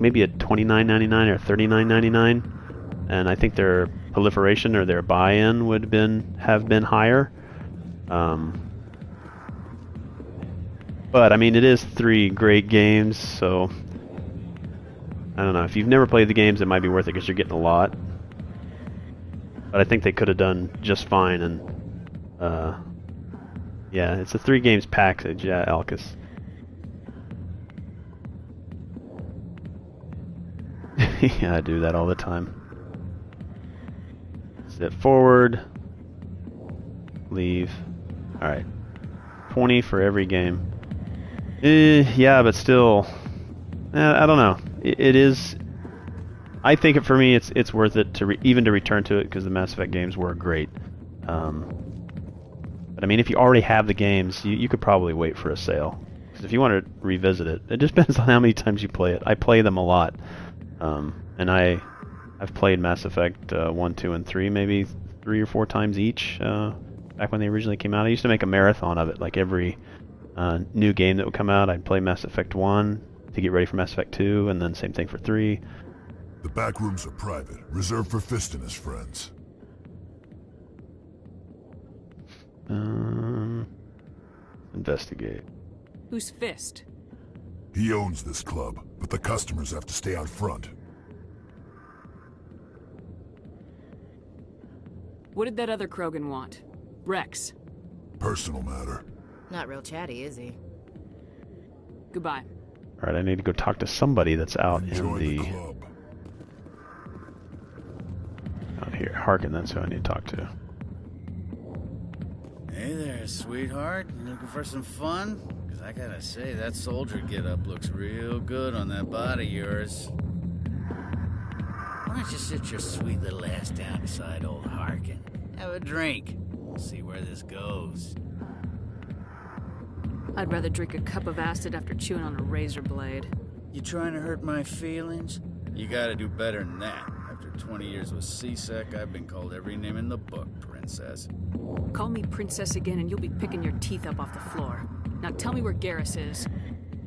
maybe a $29.99 or $39.99, and I think their proliferation or their buy-in would have been higher. But I mean, it is 3 great games, so I don't know. If you've never played the games, it might be worth it because you're getting a lot. But I think they could have done just fine, and yeah, it's a 3 games package. Yeah, Alcus. Yeah, I do that all the time. Step forward, leave. All right, 20 for every game. Yeah, but still, I don't know. It is. I think for me, it's worth it to even to return to it because the Mass Effect games were great. But I mean, if you already have the games, you could probably wait for a sale. Because if you want to revisit it, it just depends on how many times you play it. I play them a lot, and I've played Mass Effect 1, 2, and 3 maybe 3 or 4 times each. Back when they originally came out, I used to make a marathon of it. Like every new game that would come out, I'd play Mass Effect 1 to get ready for Mass Effect 2, and then same thing for 3. The back rooms are private, reserved for Fist and his friends. Investigate. Who's Fist? He owns this club, but the customers have to stay out front. What did that other Krogan want? Rex. Personal matter. Not real chatty, is he? Goodbye. Alright, I need to go talk to somebody that's out in the club. Out here. Harkin, that's who I need to talk to. Hey there, sweetheart. You looking for some fun? Because I gotta say, that soldier get-up looks real good on that body of yours. Why don't you sit your sweet little ass down beside old Harkin? Have a drink. We'll see where this goes. I'd rather drink a cup of acid after chewing on a razor blade. You trying to hurt my feelings? You gotta do better than that. After 20 years with C-Sec, I've been called every name in the book, princess. Call me princess again and you'll be picking your teeth up off the floor. Now tell me where Garrus is.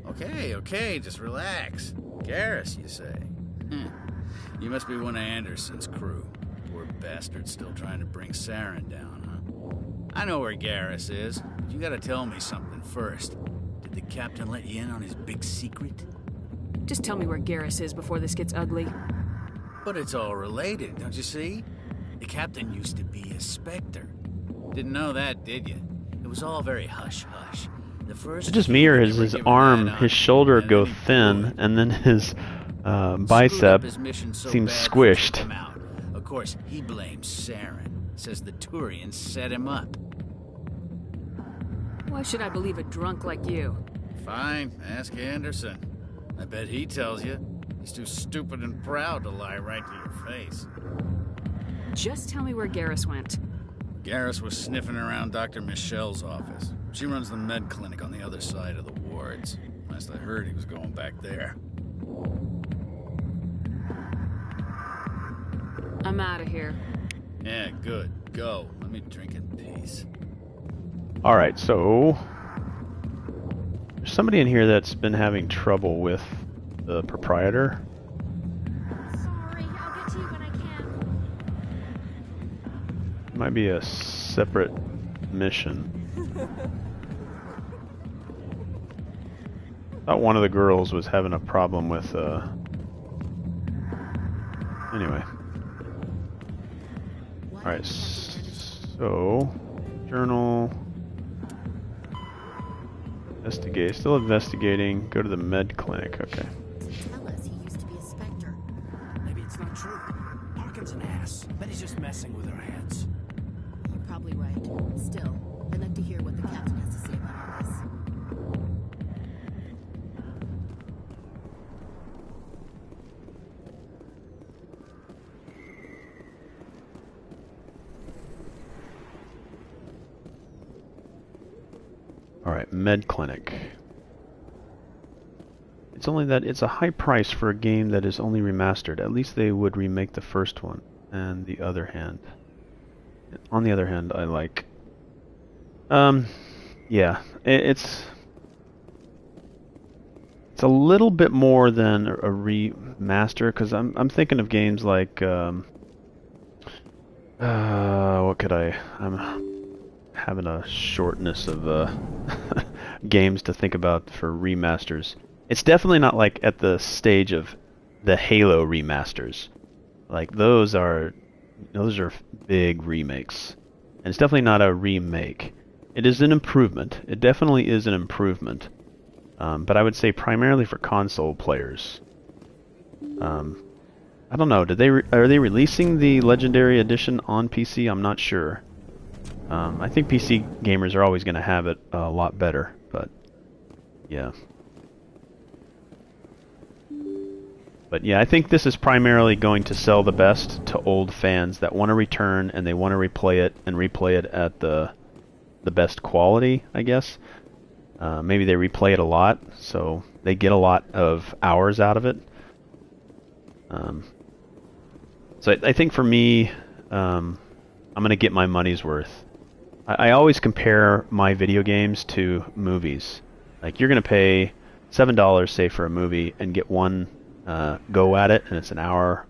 Okay, just relax. Garrus, you say? You must be one of Anderson's crew. Poor bastard still trying to bring Saren down, huh? I know where Garrus is, but you gotta tell me something first. Did the captain let you in on his big secret? Just tell me where Garrus is before this gets ugly. But it's all related, don't you see? The captain used to be a Spectre. Didn't know that, did you? It was all very hush-hush. The first... It's just me, or his arm, his shoulder go thin, and then his bicep seems squished. Of course, he blames Saren. Says the Turians set him up. Why should I believe a drunk like you? Fine, ask Anderson. I bet he tells you. He's too stupid and proud to lie right to your face. Just tell me where Garrus went. Garrus was sniffing around Dr. Michelle's office. She runs the med clinic on the other side of the wards. Last I heard, he was going back there. I'm out of here. Yeah, good. Go. Let me drink in peace. Alright, so... there's somebody in here that's been having trouble with the proprietor. Sorry, I'll get to you when I can. Might be a separate mission. Thought one of the girls was having a problem with, anyway. Alright, so... journal... investigate. Still investigating. Go to the med clinic. Okay. Tell us he used to be a Spectre. Maybe it's not true. Harkin's an ass. Bet he's just messing with our heads. You're probably right. Still, I'd like to hear what the captain has to say about all this. Alright, Med Clinic. It's only that it's a high price for a game that is only remastered. At least they would remake the first one. And the other hand. On the other hand, I like... yeah, it's a little bit more than a remaster, because I'm thinking of games like, what could I'm having a shortness of games to think about for remasters. It's definitely not like at the stage of the Halo remasters. Like those are big remakes. And it's definitely not a remake. It is an improvement. It definitely is an improvement. But I would say primarily for console players. I don't know. Are they releasing the Legendary Edition on PC? I'm not sure. I think PC gamers are always going to have it a lot better, but yeah. But yeah, I think this is primarily going to sell the best to old fans that want to return and they want to replay it at the best quality, I guess. Maybe they replay it a lot, so they get a lot of hours out of it. So I think for me, I'm going to get my money's worth. I always compare my video games to movies. Like, you're going to pay $7, say, for a movie and get one go at it, and it's an hour,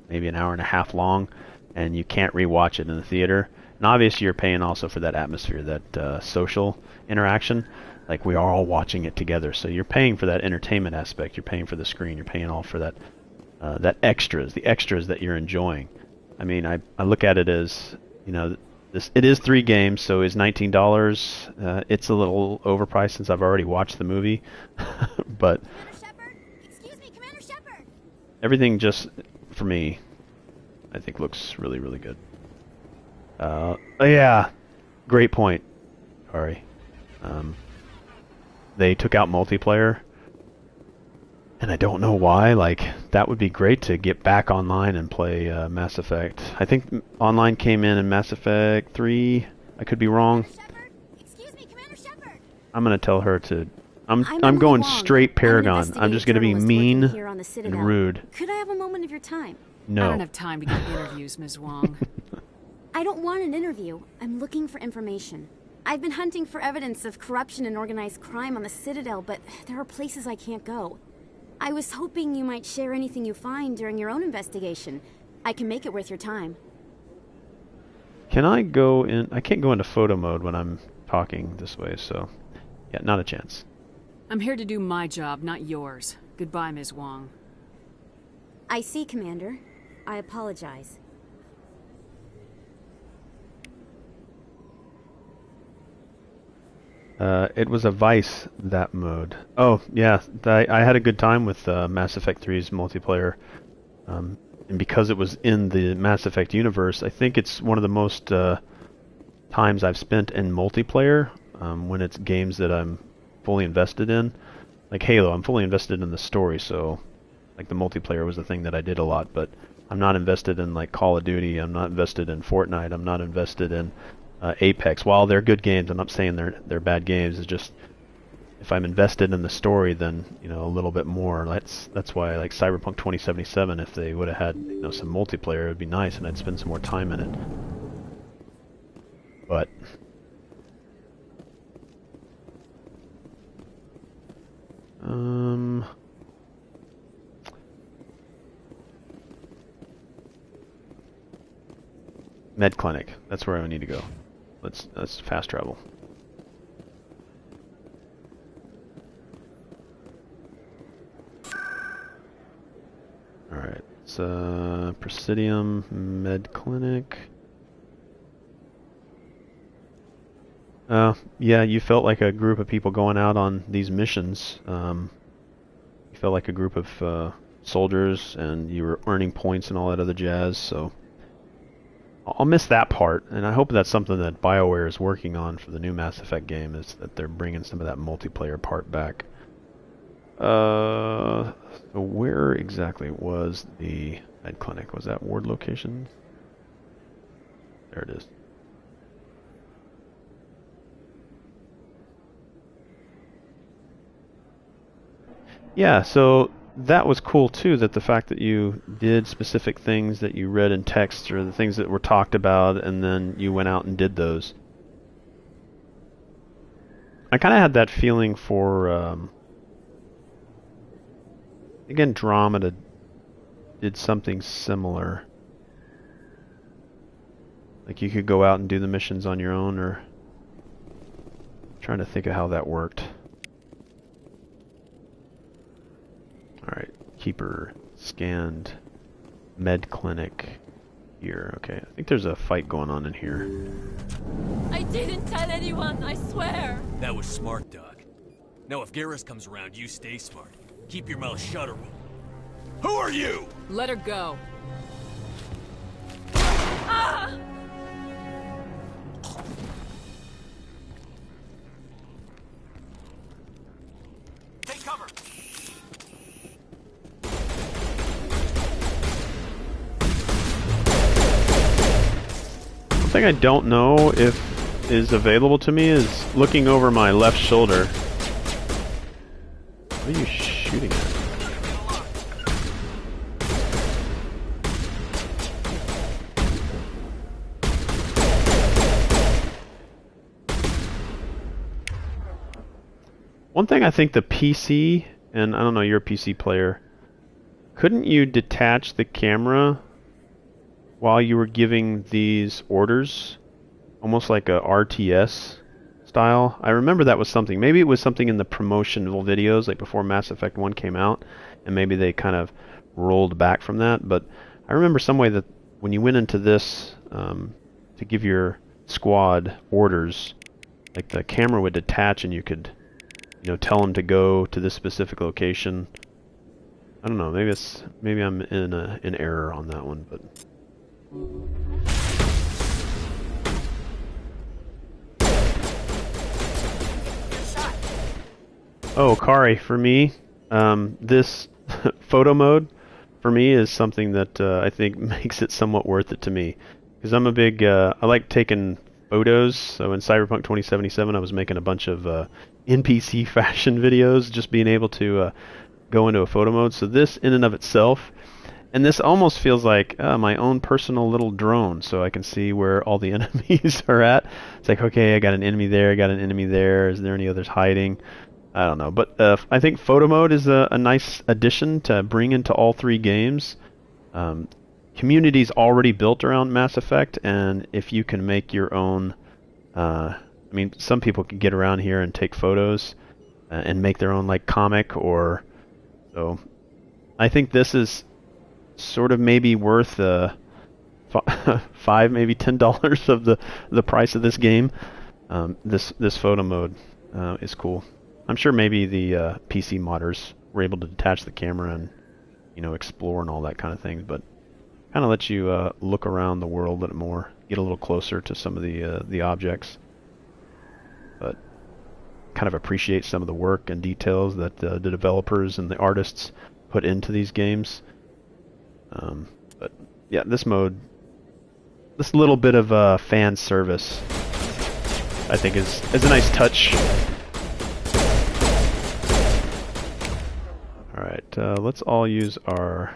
maybe an hour and a half long, and you can't rewatch it in the theater. And obviously you're paying also for that atmosphere, that social interaction. Like, we are all watching it together, so you're paying for that entertainment aspect. You're paying for the screen. You're paying all for that, the extras that you're enjoying. I mean, I look at it as, you know, it is 3 games, so is $19. It's a little overpriced since I've already watched the movie, but everything just, for me, I think looks really, really good. Yeah, great point, Ari. They took out multiplayer, and I don't know why. Like, that would be great to get back online and play Mass Effect. I think online came in Mass Effect 3. I could be wrong. I'm gonna tell her to. I'm going straight Paragon. I'm just gonna be mean and rude. Could I have a moment of your time? No. I don't have time to get interviews, Ms. Wong. I don't want an interview. I'm looking for information. I've been hunting for evidence of corruption and organized crime on the Citadel, but there are places I can't go. I was hoping you might share anything you find during your own investigation. I can make it worth your time. Can I go in? I can't go into photo mode when I'm talking this way, so yeah, not a chance. I'm here to do my job, not yours. Goodbye, Ms. Wong. I see, Commander. I apologize. It was a Vice, that mode. Oh, yeah, I had a good time with Mass Effect 3's multiplayer. And because it was in the Mass Effect universe, I think it's one of the most times I've spent in multiplayer when it's games that I'm fully invested in. Like Halo, I'm fully invested in the story, so like the multiplayer was the thing that I did a lot, but I'm not invested in like Call of Duty, I'm not invested in Fortnite, I'm not invested in Apex. While they're good games, I'm not saying they're bad games. It's just if I'm invested in the story, then you know a little bit more. That's why like Cyberpunk 2077. If they would have had some multiplayer, it'd be nice, and I'd spend some more time in it. But Med Clinic. That's where I need to go. Let's fast travel. Alright, it's Presidium Med Clinic. Yeah, you felt like a group of people going out on these missions. You felt like a group of soldiers, and you were earning points and all that other jazz, so I'll miss that part, and I hope that's something that BioWare is working on for the new Mass Effect game, is that they're bringing some of that multiplayer part back. So where exactly was the Med Clinic? Was that Ward location? There it is. Yeah, so that was cool too, that the fact that you did specific things that you read in text or the things that were talked about and then you went out and did those. I kind of had that feeling for, again, Andromeda did something similar. Like you could go out and do the missions on your own, or I'm trying to think of how that worked. Alright, Keeper scanned med clinic here. Okay, I think there's a fight going on in here. I didn't tell anyone, I swear. That was smart, Doc. Now if Garrus comes around, you stay smart. Keep your mouth shut or Who are you? Let her go. Ah! Take cover. One thing I don't know if is available to me is looking over my left shoulder. What are you shooting at? One thing I think the PC, and I don't know, you're a PC player, couldn't you detach the camera while you were giving these orders? Almost like a RTS style. I remember that was something. Maybe it was something in the promotional videos, like before Mass Effect 1 came out, and maybe they kind of rolled back from that. But I remember some way that when you went into this to give your squad orders, like the camera would detach and you could, you know, tell them to go to this specific location. I don't know. Maybe I'm in an error on that one, but. Oh, Kari, for me, this photo mode for me is something that I think makes it somewhat worth it to me, because I'm a big I like taking photos. So in Cyberpunk 2077, I was making a bunch of NPC fashion videos, just being able to go into a photo mode. So this in and of itself, and this almost feels like my own personal little drone, so I can see where all the enemies are at. It's like, okay, I got an enemy there, I got an enemy there, is there any others hiding? I don't know, but I think photo mode is a nice addition to bring into all three games. Community's already built around Mass Effect, and if you can make your own, I mean, some people can get around here and take photos and make their own like comic, or so. I think this is sort of maybe worth $5, maybe $10 of the price of this game. This photo mode is cool. I'm sure maybe the PC modders were able to detach the camera and, you know, explore and all that kind of things, but kind of lets you look around the world a little more, get a little closer to some of the objects, but kind of appreciate some of the work and details that the developers and the artists put into these games. But yeah, this mode, this little bit of fan service, I think is a nice touch. Alright, let's all use our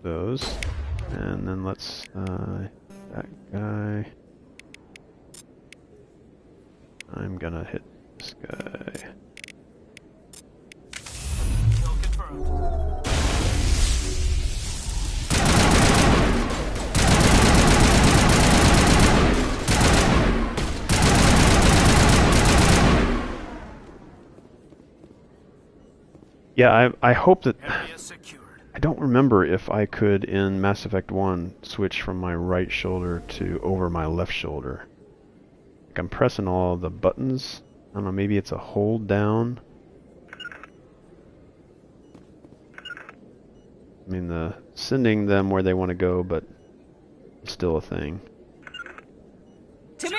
those, and then let's that guy. I'm gonna hit this guy. Kill confirmed. Yeah, I hope that... I don't remember if I could, in Mass Effect 1, switch from my right shoulder to over my left shoulder. Like I'm pressing all the buttons. I don't know, maybe it's a hold down. I mean, sending them where they want to go, but it's still a thing. To me!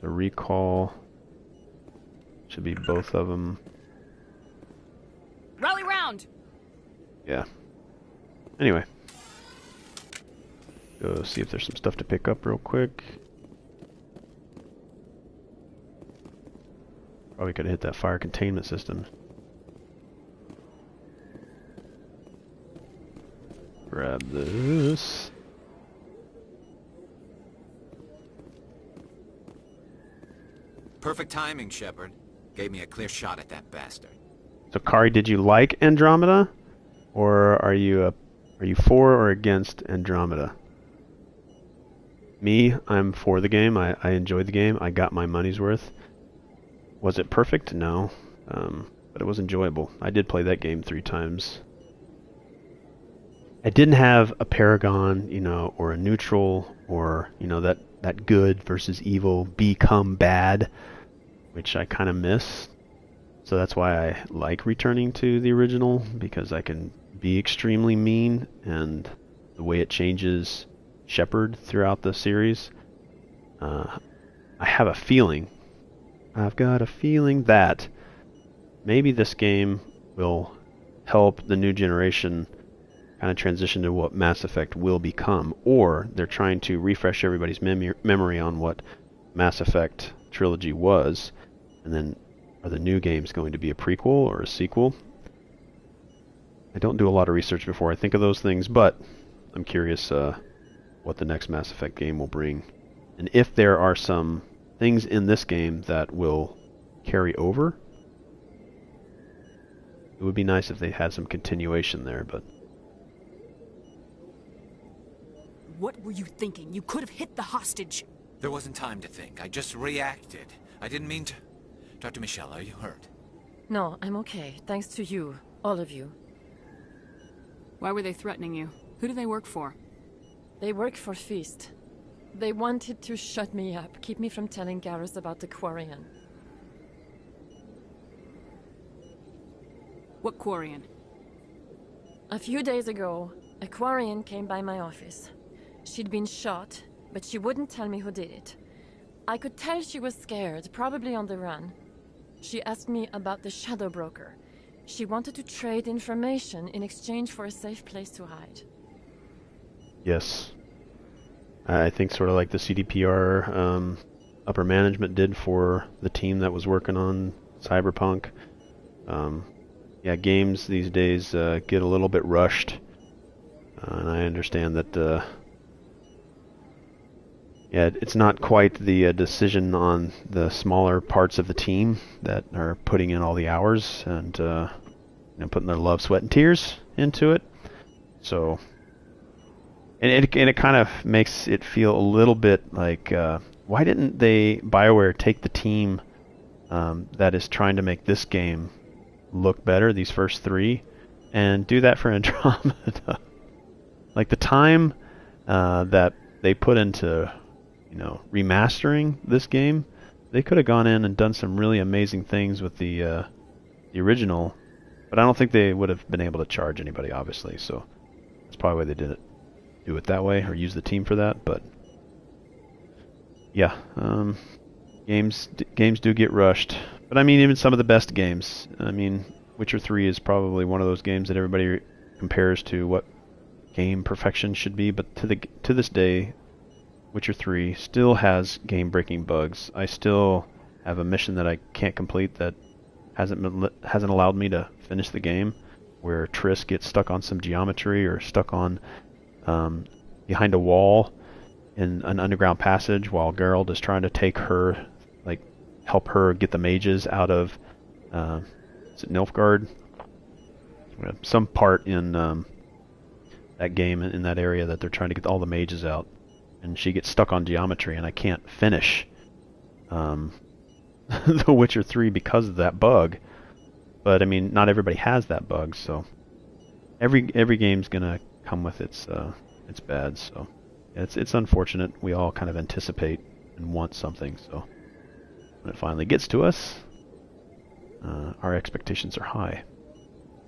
The recall should be both of them. Rally round! Yeah. Anyway. Go see if there's some stuff to pick up real quick. Probably could have hit that fire containment system. Grab this. Perfect timing, Shepard. Gave me a clear shot at that bastard. So, Kari, did you like Andromeda, or are you for or against Andromeda? Me, I'm for the game. I enjoyed the game. I got my money's worth. Was it perfect? No, but it was enjoyable. I did play that game 3 times. I didn't have a paragon, you know, or a neutral, or, you know, that good versus evil become bad, which I kind of miss. So that's why I like returning to the original, because I can be extremely mean, and the way it changes Shepard throughout the series. I have a feeling, I've got a feeling that maybe this game will help the new generation kind of transition to what Mass Effect will become, or they're trying to refresh everybody's memory on what Mass Effect trilogy was, and then are the new games going to be a prequel or a sequel? I don't do a lot of research before I think of those things, but I'm curious what the next Mass Effect game will bring, and if there are some things in this game that will carry over. It would be nice if they had some continuation there, but... What were you thinking? You could have hit the hostage. There wasn't time to think. I just reacted. I didn't mean to... Dr. Michelle, are you hurt? No, I'm okay. Thanks to you. All of you. Why were they threatening you? Who do they work for? They work for Feast. They wanted to shut me up, keep me from telling Garrus about the Quarian. What Quarian? A few days ago, a Quarian came by my office. She'd been shot, but she wouldn't tell me who did it. I could tell she was scared, probably on the run. She asked me about the Shadow Broker. She wanted to trade information in exchange for a safe place to hide. Yes. I think sort of like the CDPR upper management did for the team that was working on Cyberpunk. Yeah, games these days get a little bit rushed. And I understand that yeah, it's not quite the decision on the smaller parts of the team that are putting in all the hours and you know, putting their love, sweat, and tears into it. So, and it kind of makes it feel a little bit like, why didn't BioWare take the team that is trying to make this game look better, these first 3, and do that for Andromeda? Like the time that they put into, you know, remastering this game, they could have gone in and done some really amazing things with the original, but I don't think they would have been able to charge anybody, obviously. So that's probably why they did it, do it that way, or use the team for that. But yeah, games do get rushed. But I mean, even some of the best games. I mean, Witcher 3 is probably one of those games that everybody compares to what game perfection should be. But to this day, Witcher 3 still has game-breaking bugs. I still have a mission that I can't complete that hasn't allowed me to finish the game, where Triss gets stuck on some geometry or stuck on behind a wall in an underground passage while Geralt is trying to take her, like, help her get the mages out of is it Nilfgaard? Some part in that game, in that area, that they're trying to get all the mages out. And she gets stuck on geometry, and I can't finish The Witcher 3 because of that bug. But I mean, not everybody has that bug, so every game's gonna come with its bad. So it's unfortunate. We all kind of anticipate and want something, so when it finally gets to us, our expectations are high,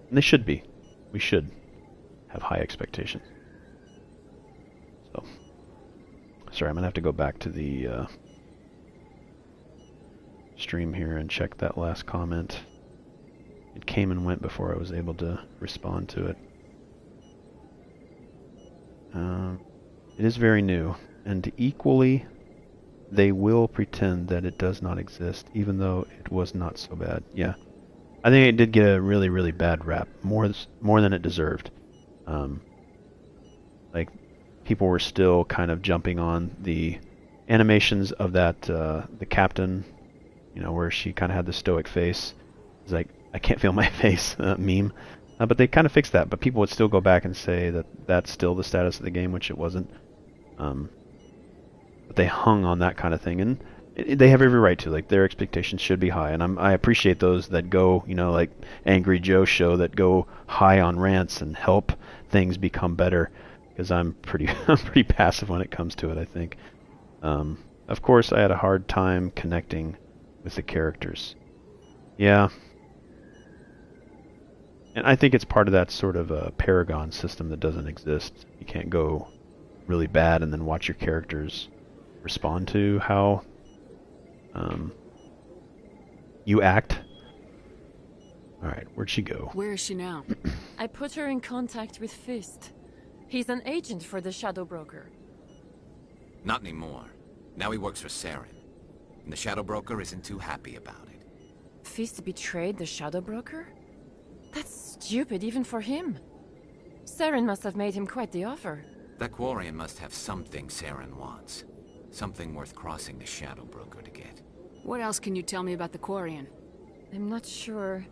and they should be. We should have high expectations. So. Sorry, I'm going to have to go back to the stream here and check that last comment. It came and went before I was able to respond to it. It is very new, and equally they will pretend that it does not exist, even though it was not so bad. Yeah. I think it did get a really, really bad rap, more than it deserved. Like, people were still kind of jumping on the animations of that, the captain, you know, where she kind of had the stoic face. It's like, I can't feel my face meme. But they kind of fixed that, but people would still go back and say that that's still the status of the game, which it wasn't. But they hung on that kind of thing, and they have every right to. Like, their expectations should be high, and I appreciate those that go, you know, like Angry Joe show, that go high on rants and help things become better. Because I'm pretty passive when it comes to it, I think. Of course, I had a hard time connecting with the characters. Yeah. And I think it's part of that sort of Paragon system that doesn't exist. You can't go really bad and then watch your characters respond to how you act. Alright, where'd she go? Where is she now? I put her in contact with Fist. He's an agent for the Shadow Broker. Not anymore. Now he works for Saren. And the Shadow Broker isn't too happy about it. Fist betrayed the Shadow Broker? That's stupid even for him. Saren must have made him quite the offer. That Quarian must have something Saren wants. Something worth crossing the Shadow Broker to get. What else can you tell me about the Quarian? I'm not sure.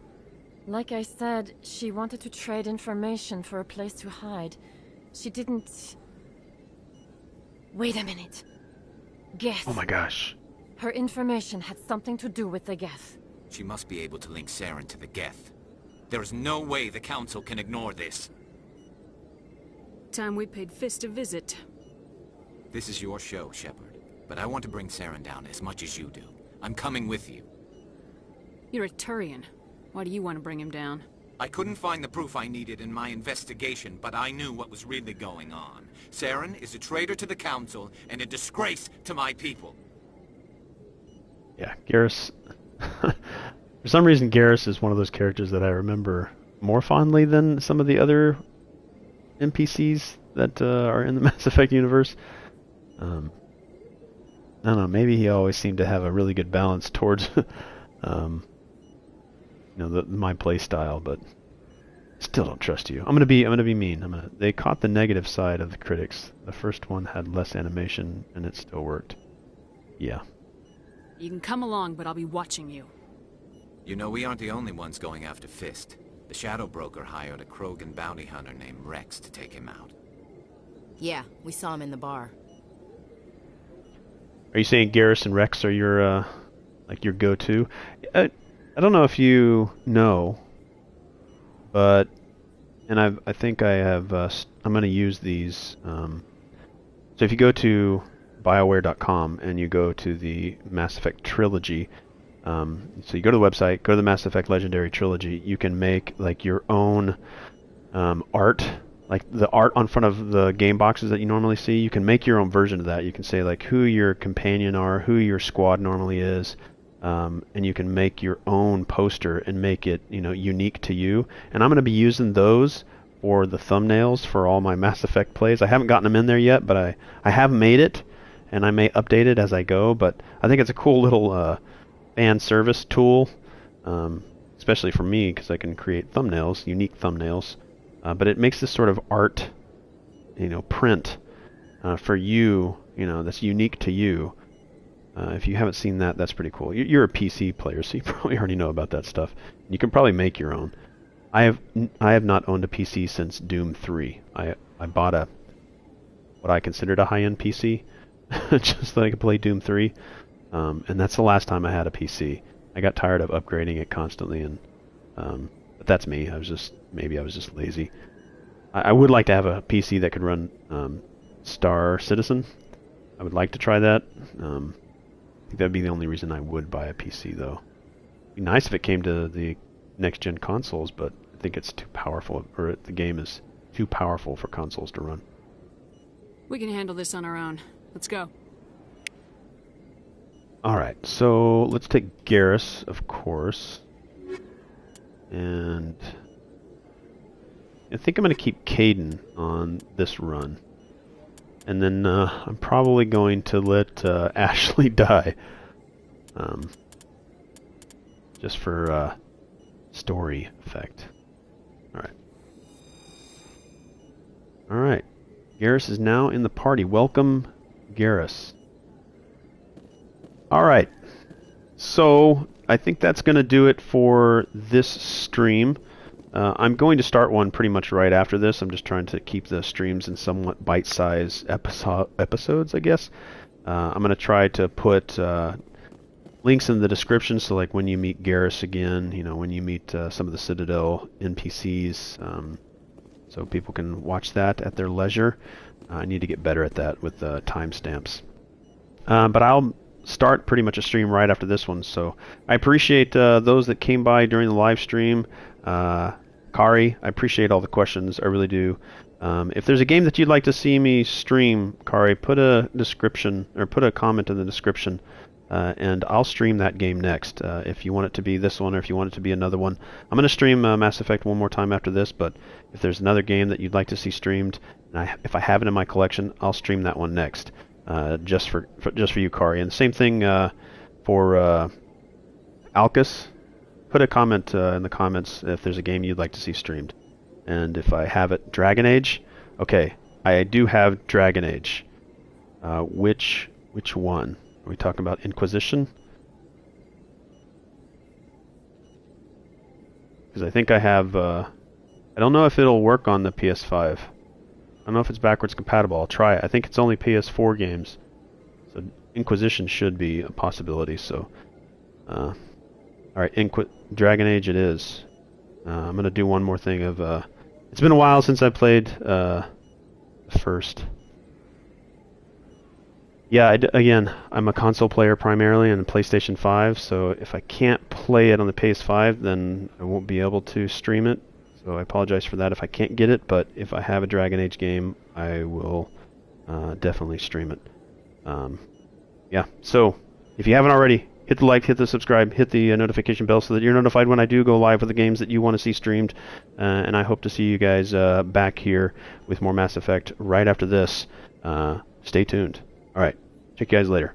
Like I said, she wanted to trade information for a place to hide. She didn't... Wait a minute. Geth. Oh my gosh. Her information had something to do with the Geth. She must be able to link Saren to the Geth. There is no way the Council can ignore this. Time we paid Fist a visit. This is your show, Shepard. But I want to bring Saren down as much as you do. I'm coming with you. You're a Turian. Why do you want to bring him down? I couldn't find the proof I needed in my investigation, but I knew what was really going on. Saren is a traitor to the Council and a disgrace to my people. Yeah, Garrus... For some reason, Garrus is one of those characters that I remember more fondly than some of the other NPCs that are in the Mass Effect universe. I don't know, maybe he always seemed to have a really good balance towards you know, my play style, but still don't trust you. I'm gonna be mean. They caught the negative side of the critics. The first one had less animation, and it still worked. Yeah. You can come along, but I'll be watching you. You know, we aren't the only ones going after Fist. The Shadow Broker hired a Krogan bounty hunter named Rex to take him out. Yeah, we saw him in the bar. Are you saying Garrus and Rex are your, like your go-to? I don't know if you know, but, and I think I have, I'm going to use these, so if you go to BioWare.com and you go to the Mass Effect Trilogy, so you go to the website, go to the Mass Effect Legendary Trilogy, you can make like your own art, like the art on front of the game boxes that you normally see. You can make your own version of that. You can say like who your companion are, who your squad normally is, and you can make your own poster and make it, you know, unique to you. And I'm going to be using those for the thumbnails for all my Mass Effect plays. I haven't gotten them in there yet, but I have made it, and I may update it as I go. But I think it's a cool little fan service tool, especially for me, because I can create thumbnails, unique thumbnails. But it makes this sort of art, you know, print for you, you know, that's unique to you. If you haven't seen that, that's pretty cool. You're a PC player, so you probably already know about that stuff. You can probably make your own. I have not owned a PC since Doom 3. I bought what I considered a high-end PC, just so I could play Doom 3. And that's the last time I had a PC. I got tired of upgrading it constantly, and but that's me. Maybe I was just lazy. I would like to have a PC that could run Star Citizen. I would like to try that. I think that'd be the only reason I would buy a PC, though. It'd be nice if it came to the next-gen consoles, but I think it's too powerful, or the game is too powerful for consoles to run. We can handle this on our own. Let's go. Alright, so let's take Garrus, of course. And I think I'm going to keep Caden on this run. and then I'm probably going to let Ashley die. Just for story effect. Alright. Alright. Garrus is now in the party. Welcome, Garrus. Alright. So, I think that's going to do it for this stream. I'm going to start one pretty much right after this. I'm just trying to keep the streams in somewhat bite-sized episodes, I guess. I'm going to try to put links in the description, so like when you meet Garrus again, you know, when you meet some of the Citadel NPCs, so people can watch that at their leisure. I need to get better at that with timestamps. But I'll start pretty much a stream right after this one, so I appreciate those that came by during the live stream. Kari, I appreciate all the questions, I really do. If there's a game that you'd like to see me stream, Kari, put a description, or put a comment in the description, and I'll stream that game next. If you want it to be this one, or if you want it to be another one. I'm going to stream Mass Effect one more time after this, but if there's another game that you'd like to see streamed, and if I have it in my collection, I'll stream that one next. Just for you, Kari. And the same thing for Alcus. Put a comment in the comments if there's a game you'd like to see streamed. And if I have it, Dragon Age. Okay, I do have Dragon Age. Which one? Are we talking about Inquisition? Because I think I have... I don't know if it'll work on the PS5. I don't know if it's backwards compatible. I'll try it. I think it's only PS4 games. So Inquisition should be a possibility. So, alright, Dragon Age it is. I'm going to do one more thing of... it's been a while since I played the first. Yeah, again, I'm a console player primarily and PlayStation 5, so if I can't play it on the PS5, then I won't be able to stream it. So I apologize for that if I can't get it, but if I have a Dragon Age game, I will definitely stream it. Yeah, so if you haven't already, hit the like, hit the subscribe, hit the notification bell so that you're notified when I do go live with the games that you want to see streamed. And I hope to see you guys back here with more Mass Effect right after this. Stay tuned. Alright, check you guys later.